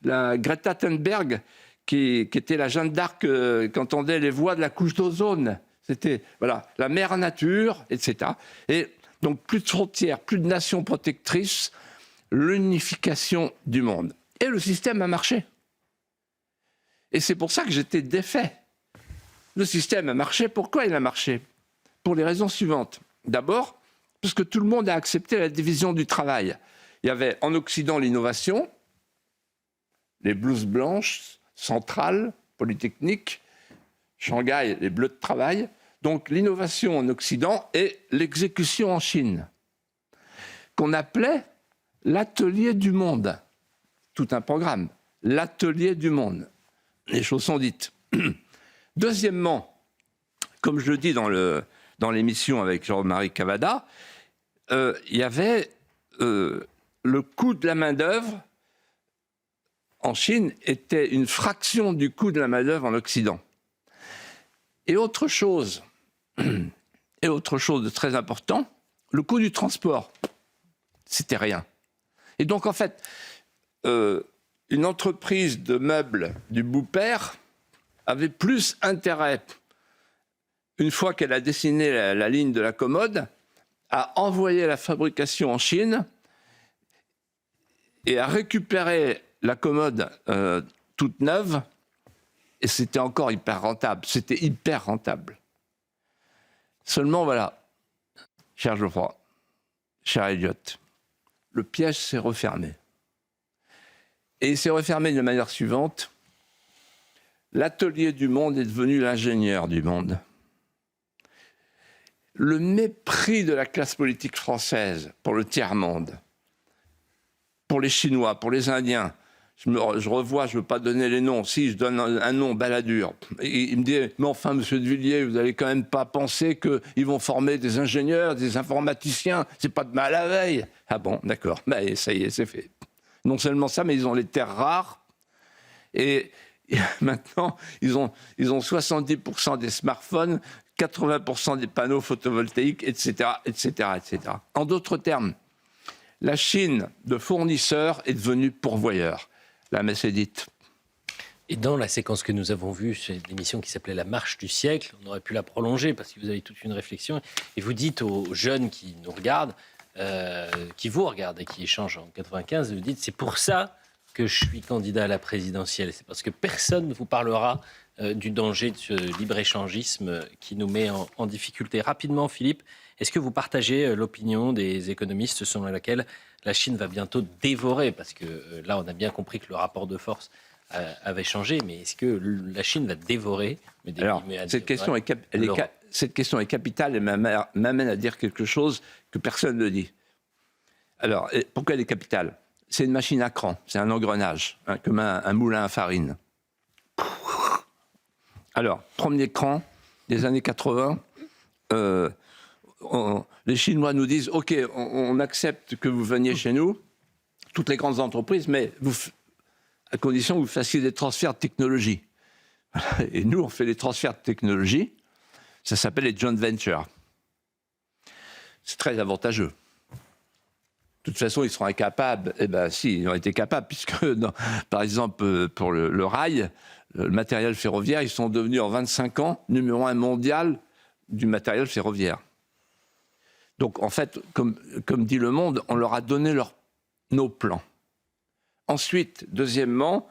la Greta Thunberg, qui était la Jeanne d'Arc qui entendait les voix de la couche d'ozone. C'était voilà, la mère nature, etc. Et donc plus de frontières, plus de nations protectrices, l'unification du monde. Et le système a marché. Et c'est pour ça que j'étais défait. Le système a marché. Pourquoi il a marché? Pour les raisons suivantes. D'abord, parce que tout le monde a accepté la division du travail. Il y avait en Occident l'innovation, les blouses blanches, centrales, polytechniques, Shanghai, les bleus de travail. Donc l'innovation en Occident et l'exécution en Chine, qu'on appelait l'atelier du monde. Tout un programme, l'atelier du monde. Les choses sont dites. Deuxièmement, comme je le dis dans l'émission avec Jean-Marie Cavada, il y avait le coût de la main-d'œuvre en Chine était une fraction du coût de la main-d'œuvre en Occident. Et autre chose de très important, le coût du transport, c'était rien. Et donc en fait, une entreprise de meubles du beau-père avait plus intérêt, une fois qu'elle a dessiné la ligne de la commode, à envoyer la fabrication en Chine et à récupérer la commode toute neuve, et c'était encore hyper rentable. C'était hyper rentable. Seulement, voilà, cher Geoffroy, cher Elliot, le piège s'est refermé. Et il s'est refermé de la manière suivante. L'atelier du monde est devenu l'ingénieur du monde. Le mépris de la classe politique française pour le tiers-monde, pour les Chinois, pour les Indiens. Je revois, je ne veux pas donner les noms. Si, je donne un nom, Balladur. Il me dit, mais enfin, monsieur de Villiers, vous n'allez quand même pas penser qu'ils vont former des ingénieurs, des informaticiens. C'est pas demain à la veille. Ah bon, d'accord. Ben, ça y est, c'est fait. Non seulement ça, mais ils ont les terres rares. Et maintenant, ils ont 70% des smartphones, 80% des panneaux photovoltaïques, etc., etc., etc. En d'autres termes, la Chine de fournisseur est devenue pourvoyeur. La messe est dite. Et dans la séquence que nous avons vue, c'est l'émission qui s'appelait La Marche du siècle, on aurait pu la prolonger parce que vous avez toute une réflexion, et vous dites aux jeunes qui nous regardent, qui vous regardent et qui échangent en 95, vous dites, c'est pour ça que je suis candidat à la présidentielle. C'est parce que personne ne vous parlera du danger de ce libre-échangisme qui nous met en difficulté. Rapidement, Philippe, est-ce que vous partagez l'opinion des économistes selon laquelle la Chine va bientôt dévorer, parce que là, on a bien compris que le rapport de force avait changé, mais est-ce que la Chine va dévorer? Alors, cette question est capitale et m'amène à dire quelque chose que personne ne dit. Alors, pourquoi elle est capitale? C'est une machine à cran, c'est un engrenage, comme un moulin à farine. Alors, premier cran, des années 80, les Chinois nous disent « Ok, on accepte que vous veniez chez nous, toutes les grandes entreprises, mais à condition que vous fassiez des transferts de technologie. » Et nous, on fait des transferts de technologie, ça s'appelle les joint ventures. C'est très avantageux. De toute façon, ils seront incapables. Eh bien, si, ils ont été capables, puisque, par exemple, pour le rail, le matériel ferroviaire, ils sont devenus en 25 ans numéro 1 mondial du matériel ferroviaire. Donc, en fait, comme dit Le Monde, on leur a donné nos plans. Ensuite, deuxième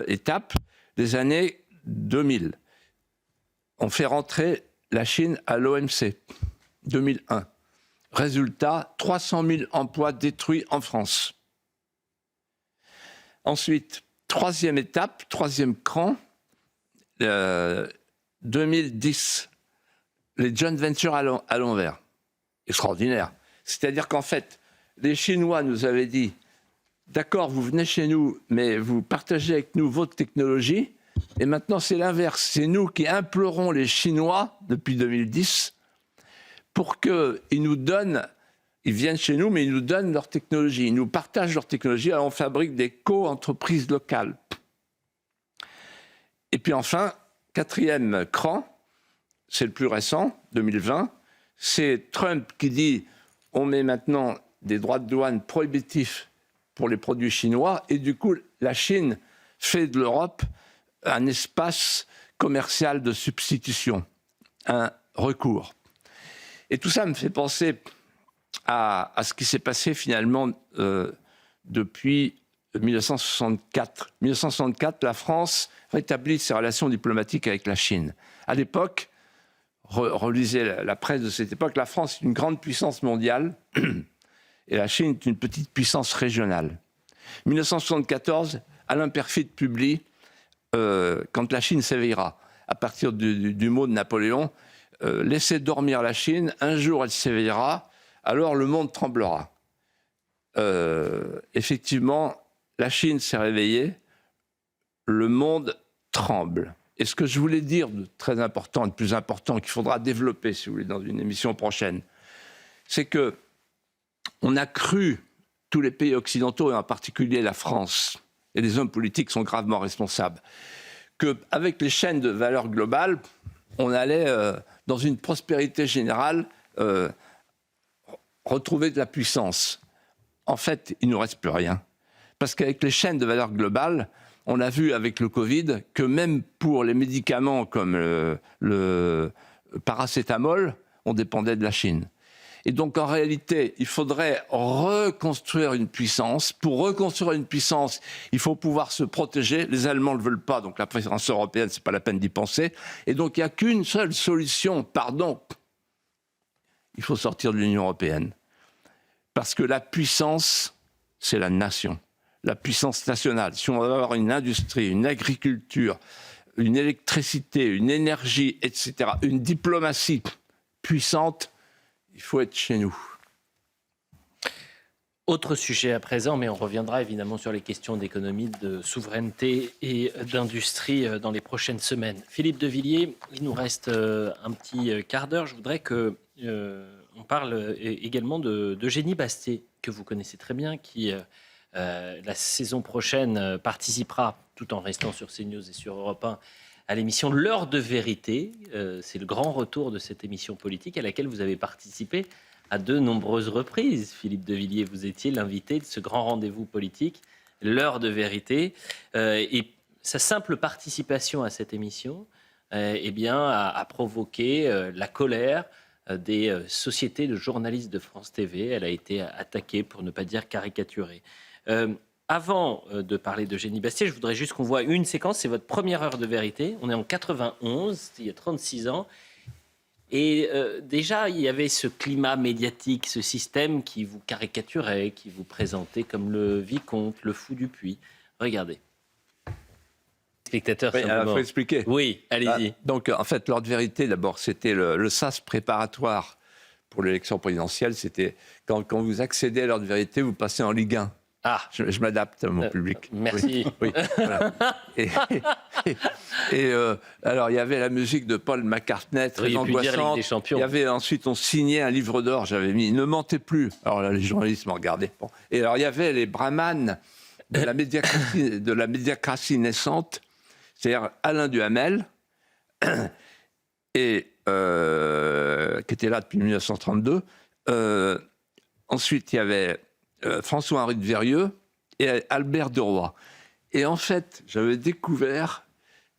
étape, des années 2000. On fait rentrer la Chine à l'OMC, 2001. Résultat, 300 000 emplois détruits en France. Ensuite, troisième étape, troisième cran, 2010, les joint ventures à l'envers. Extraordinaire. C'est-à-dire qu'en fait, les Chinois nous avaient dit « D'accord, vous venez chez nous, mais vous partagez avec nous votre technologie. » Et maintenant, c'est l'inverse. C'est nous qui implorons les Chinois, depuis 2010, pour qu'ils nous donnent, ils viennent chez nous, mais ils nous donnent leur technologie. Ils nous partagent leur technologie, alors on fabrique des co-entreprises locales. Et puis enfin, quatrième cran, c'est le plus récent, 2020, c'est Trump qui dit on met maintenant des droits de douane prohibitifs pour les produits chinois, et du coup, la Chine fait de l'Europe un espace commercial de substitution, un recours. Et tout ça me fait penser à ce qui s'est passé finalement depuis 1964. 1964, la France rétablit ses relations diplomatiques avec la Chine. À l'époque, relisez la presse de cette époque, la France est une grande puissance mondiale et la Chine est une petite puissance régionale. 1974, Alain Perfit publie Quand la Chine s'éveillera, à partir du mot de Napoléon, laissez dormir la Chine, un jour elle s'éveillera, alors le monde tremblera. Effectivement, la Chine s'est réveillée, le monde tremble. Et ce que je voulais dire de très important, de plus important, qu'il faudra développer, si vous voulez, dans une émission prochaine, c'est que on a cru, tous les pays occidentaux, et en particulier la France, et les hommes politiques sont gravement responsables, qu'avec les chaînes de valeur globale, on allait, dans une prospérité générale, retrouver de la puissance. En fait, il ne nous reste plus rien. Parce qu'avec les chaînes de valeur globale, on a vu avec le Covid que même pour les médicaments comme le paracétamol, on dépendait de la Chine. Et donc, en réalité, il faudrait reconstruire une puissance. Pour reconstruire une puissance, il faut pouvoir se protéger. Les Allemands ne le veulent pas, donc la présidence européenne, ce n'est pas la peine d'y penser. Et donc, il n'y a qu'une seule solution, il faut sortir de l'Union européenne. Parce que la puissance, c'est la nation. La puissance nationale. Si on veut avoir une industrie, une agriculture, une électricité, une énergie, etc., une diplomatie puissante, il faut être chez nous. Autre sujet à présent, mais on reviendra évidemment sur les questions d'économie, de souveraineté et d'industrie dans les prochaines semaines. Philippe de Villiers, il nous reste un petit quart d'heure. Je voudrais qu'on parle également d'Eugénie Bastier, que vous connaissez très bien, qui la saison prochaine participera, tout en restant sur CNews et sur Europe 1, à l'émission L'heure de vérité. C'est le grand retour de cette émission politique à laquelle vous avez participé à de nombreuses reprises. Philippe de Villiers, vous étiez l'invité de ce grand rendez-vous politique, L'heure de vérité. Et sa simple participation à cette émission a provoqué la colère des sociétés de journalistes de France TV. Elle a été attaquée, pour ne pas dire caricaturée. Avant de parler d'Eugénie Bastier, je voudrais juste qu'on voit une séquence. C'est votre première heure de vérité. On est en 91, il y a 36 ans. Et déjà, il y avait ce climat médiatique, ce système qui vous caricaturait, qui vous présentait comme le vicomte, le fou du puits. Regardez. Spectateurs, il faut expliquer. Oui, allez-y. Donc, en fait, l'heure de vérité, d'abord, c'était le sas préparatoire pour l'élection présidentielle. C'était quand vous accédez à l'heure de vérité, vous passez en Ligue 1. Ah. Je m'adapte à mon public. Merci. Oui, voilà. Alors, il y avait la musique de Paul McCartney, très angoissante. Il y avait ensuite, on signait un livre d'or, j'avais mis « Ne mentez plus ». Alors là, les journalistes m'ont regardé. Bon. Et alors, il y avait les brahmanes de la médiacratie naissante, c'est-à-dire Alain Duhamel, qui était là depuis 1932. Ensuite, il y avait François-Henri de Verieux et Albert de Roy. Et en fait, j'avais découvert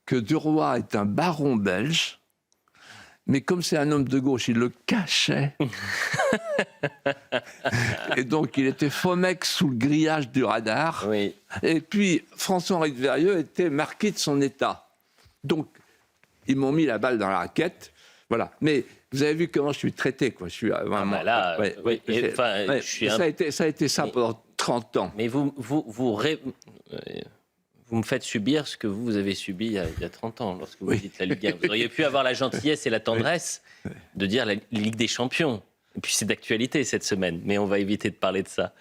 que de Roy est un baron belge, mais comme c'est un homme de gauche, il le cachait. Et donc, il était faux mec sous le grillage du radar. Oui. Et puis, François-Henri de Verieux était marquis de son état. Donc, ils m'ont mis la balle dans la raquette. Voilà. Mais vous avez vu comment je suis traité, quoi. Je suis vraiment. Ça a été ça pendant 30 ans. Mais vous me faites subir ce que vous avez subi il y a 30 ans, lorsque vous dites la Ligue 1. Vous auriez pu avoir la gentillesse et la tendresse de dire la Ligue des Champions. Et puis c'est d'actualité cette semaine, mais on va éviter de parler de ça.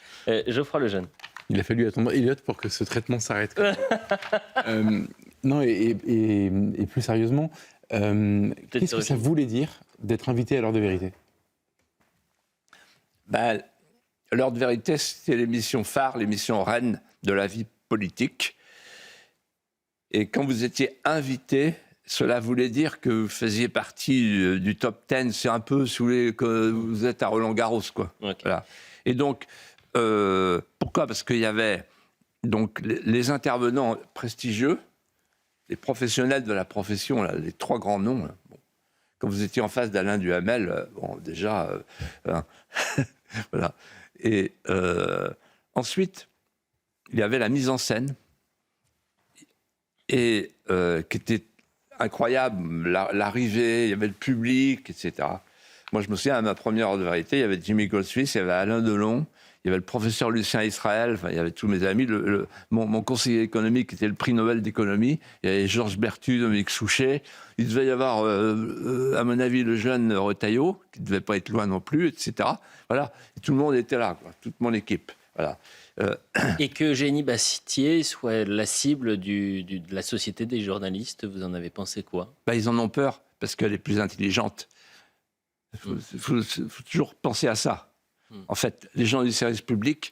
Geoffroy Lejeune. Il a fallu attendre Elliot pour que ce traitement s'arrête. Non, et plus sérieusement, qu'est-ce que ça voulait dire d'être invité à l'heure de vérité ? L'heure de vérité, c'était l'émission phare, l'émission reine de la vie politique. Et quand vous étiez invité, cela voulait dire que vous faisiez partie du top 10. C'est un peu que vous êtes à Roland-Garros, quoi. Ok. Voilà. Et donc, pourquoi ? Parce qu'il y avait donc les intervenants prestigieux, les professionnels de la profession, là, les 3 grands noms. Là. Bon. Quand vous étiez en face d'Alain Duhamel, bon, déjà, hein. Voilà. Et ensuite, il y avait la mise en scène, et qui était incroyable, l'arrivée, il y avait le public, etc. Moi, je me souviens, à ma première heure de vérité, il y avait Jimmy Goldsmith, il y avait Alain Delon, il y avait le professeur Lucien Israël, enfin, il y avait tous mes amis, mon conseiller économique était le prix Nobel d'économie, il y avait Georges Berthu, Dominique Souchet, il devait y avoir, à mon avis, le jeune Retailleau, qui ne devait pas être loin non plus, etc. Voilà, et tout le monde était là, quoi, toute mon équipe. Voilà. Et que Eugénie Bastier soit la cible de la Société des journalistes, vous en avez pensé quoi ? Ils en ont peur, parce qu'elle est plus intelligente. Il faut toujours penser à ça. En fait, les gens du service public,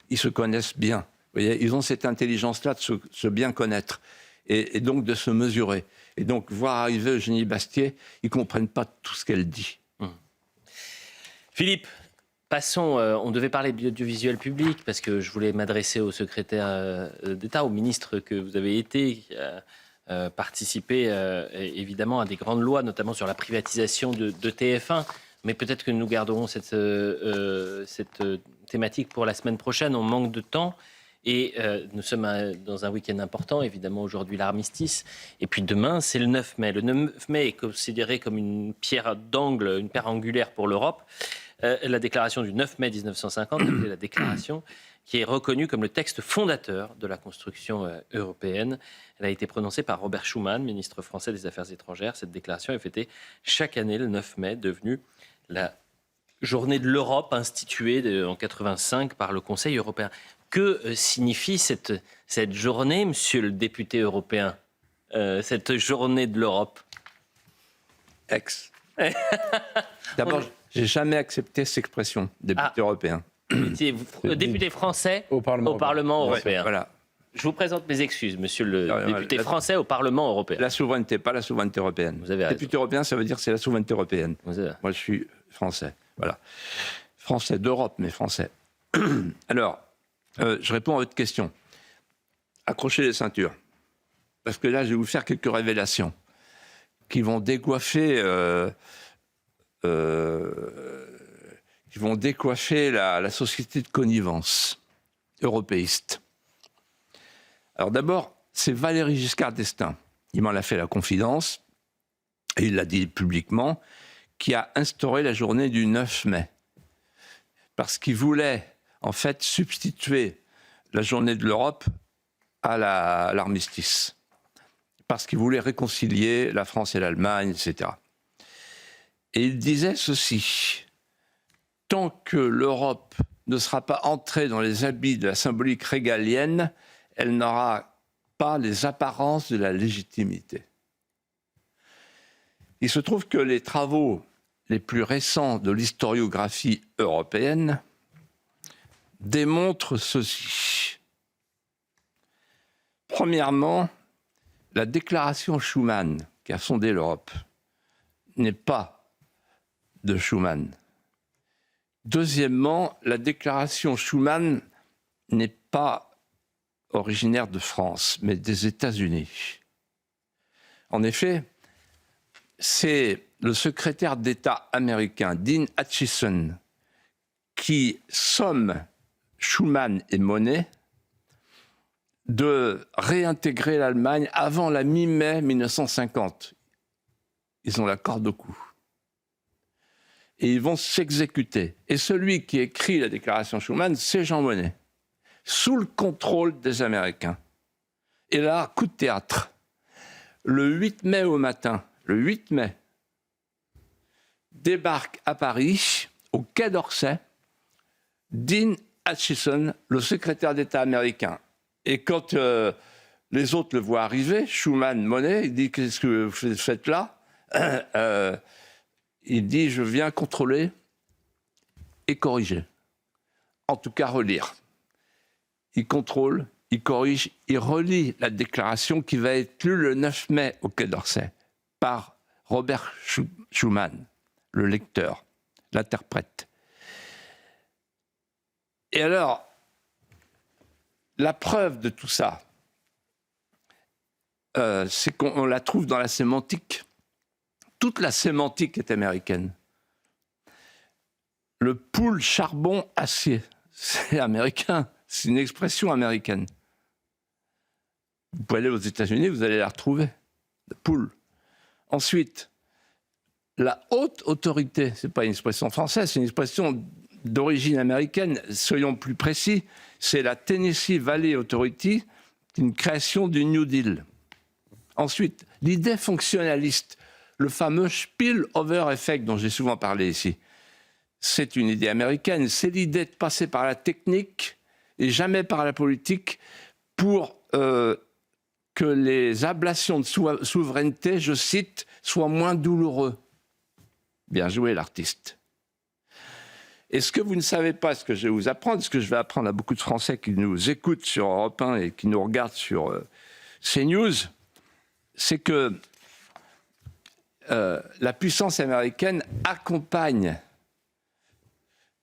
ils se connaissent bien. Vous voyez, ils ont cette intelligence-là de se bien connaître et donc de se mesurer. Et donc, voir arriver Eugénie Bastier, ils ne comprennent pas tout ce qu'elle dit. Philippe, passons, on devait parler de l'audiovisuel public, parce que je voulais m'adresser au secrétaire d'État, au ministre que vous avez été, qui a participé évidemment à des grandes lois, notamment sur la privatisation de TF1. Mais peut-être que nous garderons cette thématique pour la semaine prochaine. On manque de temps. Et nous sommes dans un week-end important, évidemment aujourd'hui l'armistice. Et puis demain, c'est le 9 mai. Le 9 mai est considéré comme une pierre d'angle, une pierre angulaire pour l'Europe. La déclaration du 9 mai 1950, la déclaration qui est reconnue comme le texte fondateur de la construction européenne. Elle a été prononcée par Robert Schuman, ministre français des Affaires étrangères. Cette déclaration est fêtée chaque année le 9 mai, devenue la journée de l'Europe instituée en 1985 par le Conseil européen. Que signifie cette journée, monsieur le député européen, cette journée de l'Europe ? D'abord, j'ai jamais accepté cette expression, député européen. Député français au Parlement européen. Voilà. Je vous présente mes excuses, monsieur le député français au Parlement européen. La souveraineté, pas la souveraineté européenne. Vous avez raison. Député européen, ça veut dire que c'est la souveraineté européenne. Moi, je suis français. Voilà. Français d'Europe, mais français. Alors, je réponds à votre question. Accrochez les ceintures. Parce que là, je vais vous faire quelques révélations qui vont décoiffer la société de connivence européiste. Alors d'abord, c'est Valéry Giscard d'Estaing, il m'en a fait la confidence, et il l'a dit publiquement, qui a instauré la journée du 9 mai. Parce qu'il voulait, en fait, substituer la journée de l'Europe à l'armistice. Parce qu'il voulait réconcilier la France et l'Allemagne, etc. Et il disait ceci: tant que l'Europe ne sera pas entrée dans les habits de la symbolique régalienne, elle n'aura pas les apparences de la légitimité. Il se trouve que les travaux les plus récents de l'historiographie européenne démontrent ceci. Premièrement, la déclaration Schuman, qui a fondé l'Europe, n'est pas de Schuman. Deuxièmement, la déclaration Schuman n'est pas originaire de France, mais des États-Unis. En effet, c'est le secrétaire d'État américain Dean Acheson qui somme Schuman et Monnet de réintégrer l'Allemagne avant la mi-mai 1950. Ils ont la corde au cou. Et ils vont s'exécuter. Et celui qui écrit la déclaration Schuman, c'est Jean Monnet, sous le contrôle des Américains. Et là, coup de théâtre. Le 8 mai au matin, le 8 mai, débarque à Paris, au Quai d'Orsay, Dean Acheson, le secrétaire d'État américain. Et quand les autres le voient arriver, Schuman, Monnet, il dit: qu'est-ce que vous faites là ? Il dit: je viens contrôler et corriger. En tout cas, relire. Il contrôle il corrige, il relit la déclaration qui va être lue le 9 mai au Quai d'Orsay par Robert Schuman, le lecteur, l'interprète. Et alors, la preuve de tout ça, c'est qu'on la trouve dans la sémantique. Toute la sémantique est américaine. Le pool charbon-acier, c'est américain, c'est une expression américaine. Vous pouvez aller aux États-Unis, vous allez la retrouver, le pool. Ensuite, la haute autorité, c'est pas une expression française, c'est une expression d'origine américaine, soyons plus précis, c'est la Tennessee Valley Authority, une création du New Deal. Ensuite, l'idée fonctionnaliste, le fameux spillover effect dont j'ai souvent parlé ici, c'est une idée américaine, c'est l'idée de passer par la technique et jamais par la politique pour que les ablations de souveraineté, je cite, soient moins douloureux. Bien joué l'artiste. Et ce que vous ne savez pas, ce que je vais vous apprendre, ce que je vais apprendre à beaucoup de Français qui nous écoutent sur Europe 1 et qui nous regardent sur CNews, c'est que la puissance américaine accompagne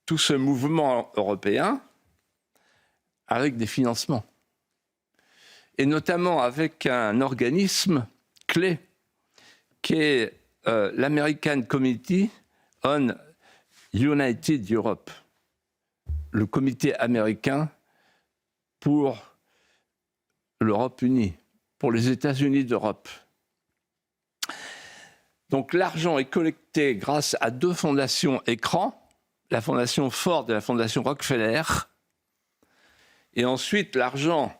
tout ce mouvement européen avec des financements. Et notamment avec un organisme clé qui est l'American Committee on United Europe, le comité américain pour l'Europe unie, pour les États-Unis d'Europe. Donc l'argent est collecté grâce à deux fondations écrans, la fondation Ford et la fondation Rockefeller. Et ensuite, l'argent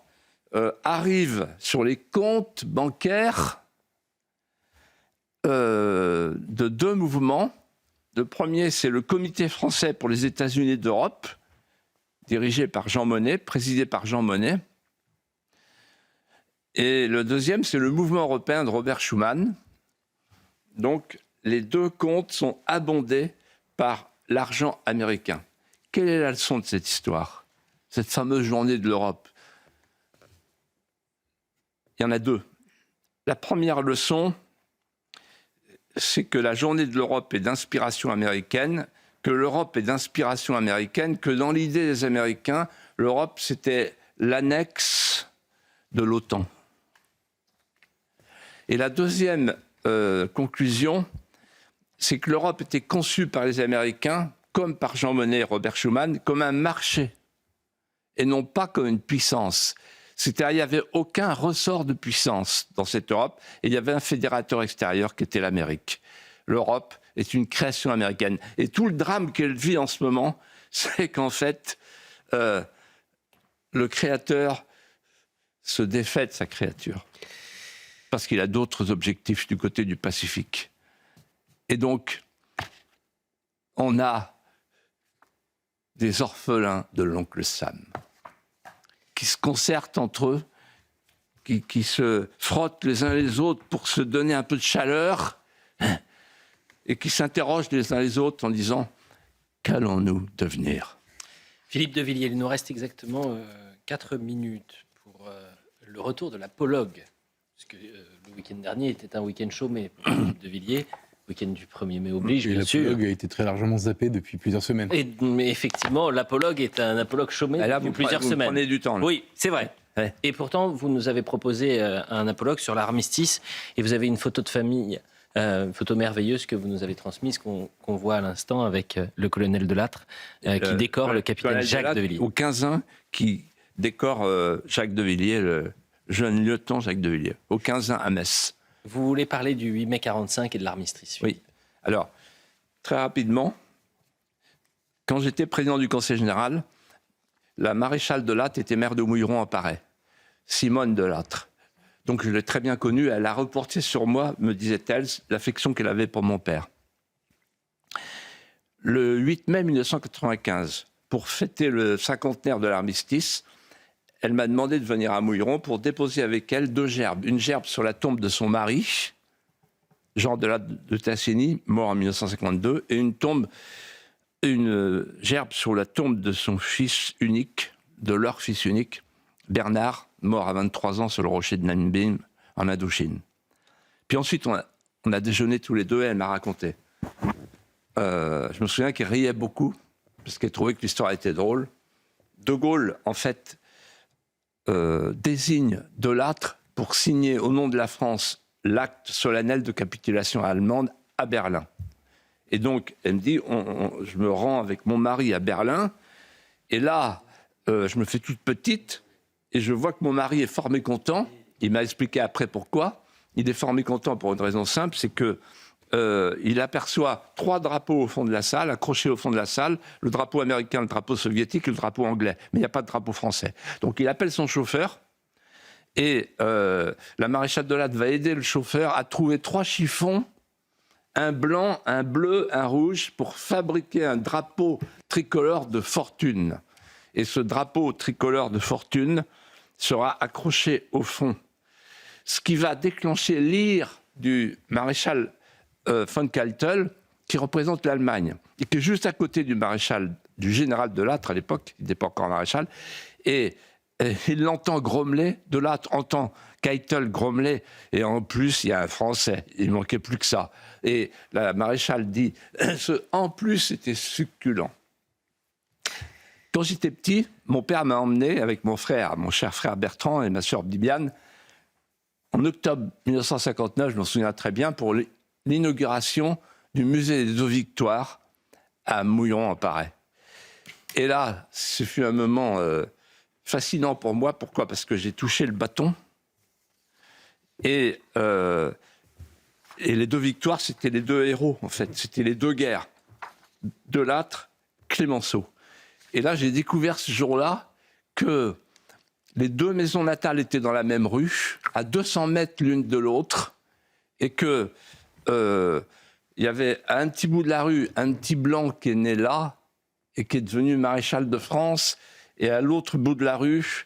arrive sur les comptes bancaires de deux mouvements. Le premier, c'est le Comité français pour les États-Unis d'Europe, dirigé par Jean Monnet, présidé par Jean Monnet. Et le deuxième, c'est le Mouvement européen de Robert Schuman. Donc, les deux comptes sont abondés par l'argent américain. Quelle est la leçon de cette histoire? Cette fameuse journée de l'Europe? Il y en a deux. La première leçon, c'est que la journée de l'Europe est d'inspiration américaine, que l'Europe est d'inspiration américaine, que dans l'idée des Américains, l'Europe, c'était l'annexe de l'OTAN. Et la deuxième conclusion, c'est que l'Europe était conçue par les Américains, comme par Jean Monnet et Robert Schuman, comme un marché, et non pas comme une puissance. C'est-à-dire qu'il n'y avait aucun ressort de puissance dans cette Europe, et il y avait un fédérateur extérieur qui était l'Amérique. L'Europe est une création américaine. Et tout le drame qu'elle vit en ce moment, c'est qu'en fait, le créateur se défait de sa créature. Parce qu'il a d'autres objectifs du côté du Pacifique. Et donc, on a des orphelins de l'oncle Sam qui se concertent entre eux, qui se frottent les uns les autres pour se donner un peu de chaleur et qui s'interrogent les uns les autres en disant « Qu'allons-nous devenir ?» Philippe de Villiers, il nous reste exactement 4 minutes pour le retour de l'apologue. Parce que le week-end dernier était un week-end chaud, mais Philippe de Villiers, week-end du 1er mai oblige, bien sûr. L'apologue a été très largement zappé depuis plusieurs semaines. Mais effectivement, l'apologue est un apologue chômé depuis plusieurs semaines. Vous prenez du temps. Là. Oui, c'est vrai. Ouais. Et pourtant, vous nous avez proposé un apologue sur l'armistice, et vous avez une photo de famille, une photo merveilleuse que vous nous avez transmise, qu'on voit à l'instant avec le colonel Delattre, qui décore le capitaine Jacques de Villiers. Au 15-1, qui décore Jacques de Villiers, le jeune lieutenant Jacques de Villiers, au 15-1 à Metz. Vous voulez parler du 8 mai 45 et de l'armistice? Oui. Alors, très rapidement, quand j'étais président du Conseil général, la maréchale Delattre était maire de Mouilleron à Paray, Simone Delattre. Donc je l'ai très bien connue, elle a reporté sur moi, me disait-elle, l'affection qu'elle avait pour mon père. Le 8 mai 1995, pour fêter le cinquantenaire de l'armistice, elle m'a demandé de venir à Mouilleron pour déposer avec elle 2 gerbes. Une gerbe sur la tombe de son mari, Jean Delattre de Tassigny, mort en 1952, et une gerbe sur la tombe de son fils unique, de leur fils unique, Bernard, mort à 23 ans sur le rocher de Nha Binh, en Indochine. Puis ensuite, on a déjeuné tous les deux et elle m'a raconté. Je me souviens qu'elle riait beaucoup, parce qu'elle trouvait que l'histoire était drôle. De Gaulle, en fait, désigne Delattre pour signer au nom de la France l'acte solennel de capitulation allemande à Berlin. Et donc, elle me dit, je me rends avec mon mari à Berlin, et là, je me fais toute petite, et je vois que mon mari est fort mécontent. Il m'a expliqué après pourquoi. Il est fort mécontent pour une raison simple, c'est que il aperçoit 3 drapeaux au fond de la salle, accrochés au fond de la salle, le drapeau américain, le drapeau soviétique et le drapeau anglais. Mais il n'y a pas de drapeau français. Donc il appelle son chauffeur, et la maréchale Delattre va aider le chauffeur à trouver 3 chiffons, un blanc, un bleu, un rouge, pour fabriquer un drapeau tricolore de fortune. Et ce drapeau tricolore de fortune sera accroché au fond. Ce qui va déclencher l'ire du maréchal von Keitel, qui représente l'Allemagne, et qui est juste à côté du général Delattre à l'époque, il n'était pas encore maréchal, et il l'entend grommeler, Delattre entend Keitel grommeler, et en plus, il y a un Français, il ne manquait plus que ça. Et la maréchale dit, en plus, c'était succulent. Quand j'étais petit, mon père m'a emmené avec mon cher frère Bertrand et ma sœur Bibiane, en octobre 1959, je m'en souviens très bien, pour l'inauguration du musée des Deux Victoires à Mouillon-en-Parais. Et là, ce fut un moment fascinant pour moi. Pourquoi ? Parce que j'ai touché le bâton. Et les Deux Victoires, c'était les 2 héros, en fait. C'était les 2 guerres. Delattre, Clémenceau. Et là, j'ai découvert ce jour-là que les 2 maisons natales étaient dans la même rue, à 200 mètres l'une de l'autre, et que il y avait à un petit bout de la rue un petit blanc qui est né là et qui est devenu maréchal de France, et à l'autre bout de la rue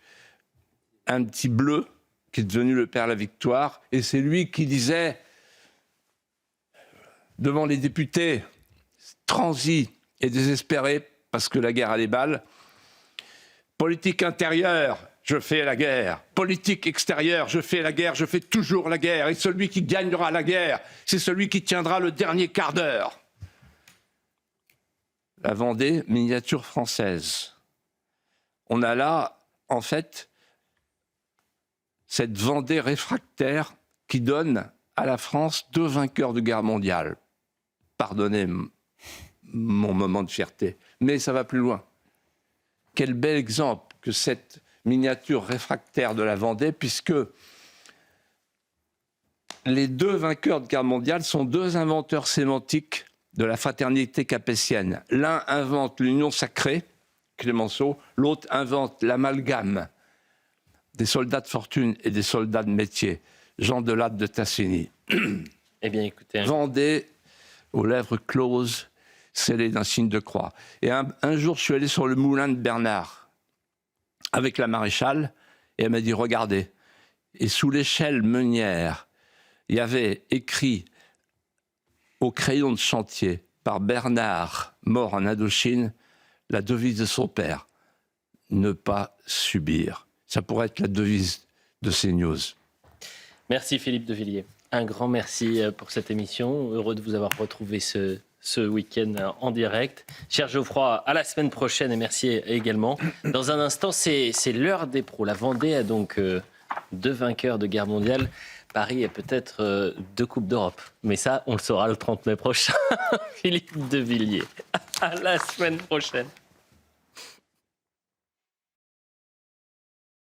un petit bleu qui est devenu le père La Victoire, et c'est lui qui disait devant les députés transis et désespérés parce que la guerre a des balles: politique intérieure, je fais la guerre. Politique extérieure, je fais la guerre, je fais toujours la guerre. Et celui qui gagnera la guerre, c'est celui qui tiendra le dernier quart d'heure. La Vendée, miniature française. On a là, en fait, cette Vendée réfractaire qui donne à la France 2 vainqueurs de guerre mondiale. Pardonnez mon moment de fierté, mais ça va plus loin. Quel bel exemple que cette miniature réfractaire de la Vendée, puisque les 2 vainqueurs de guerre mondiale sont 2 inventeurs sémantiques de la fraternité capétienne. L'un invente l'union sacrée, Clémenceau, l'autre invente l'amalgame des soldats de fortune et des soldats de métier, Jean Delattre de Tassigny. Eh bien, écoutez... Vendée, aux lèvres closes, scellé d'un signe de croix. Et un jour, je suis allé sur le moulin de Bernard avec la maréchale, et elle m'a dit, regardez. Et sous l'échelle meunière, il y avait écrit au crayon de chantier par Bernard, mort en Indochine, la devise de son père: ne pas subir. Ça pourrait être la devise de CNews. Merci Philippe de Villiers. Un grand merci pour cette émission. Heureux de vous avoir retrouvé ce week-end en direct. Cher Geoffroy, à la semaine prochaine, et merci également. Dans un instant, c'est l'heure des pros. La Vendée a donc 2 vainqueurs de guerre mondiale. Paris est peut-être 2 Coupes d'Europe. Mais ça, on le saura le 30 mai prochain. Philippe de Villiers. À la semaine prochaine.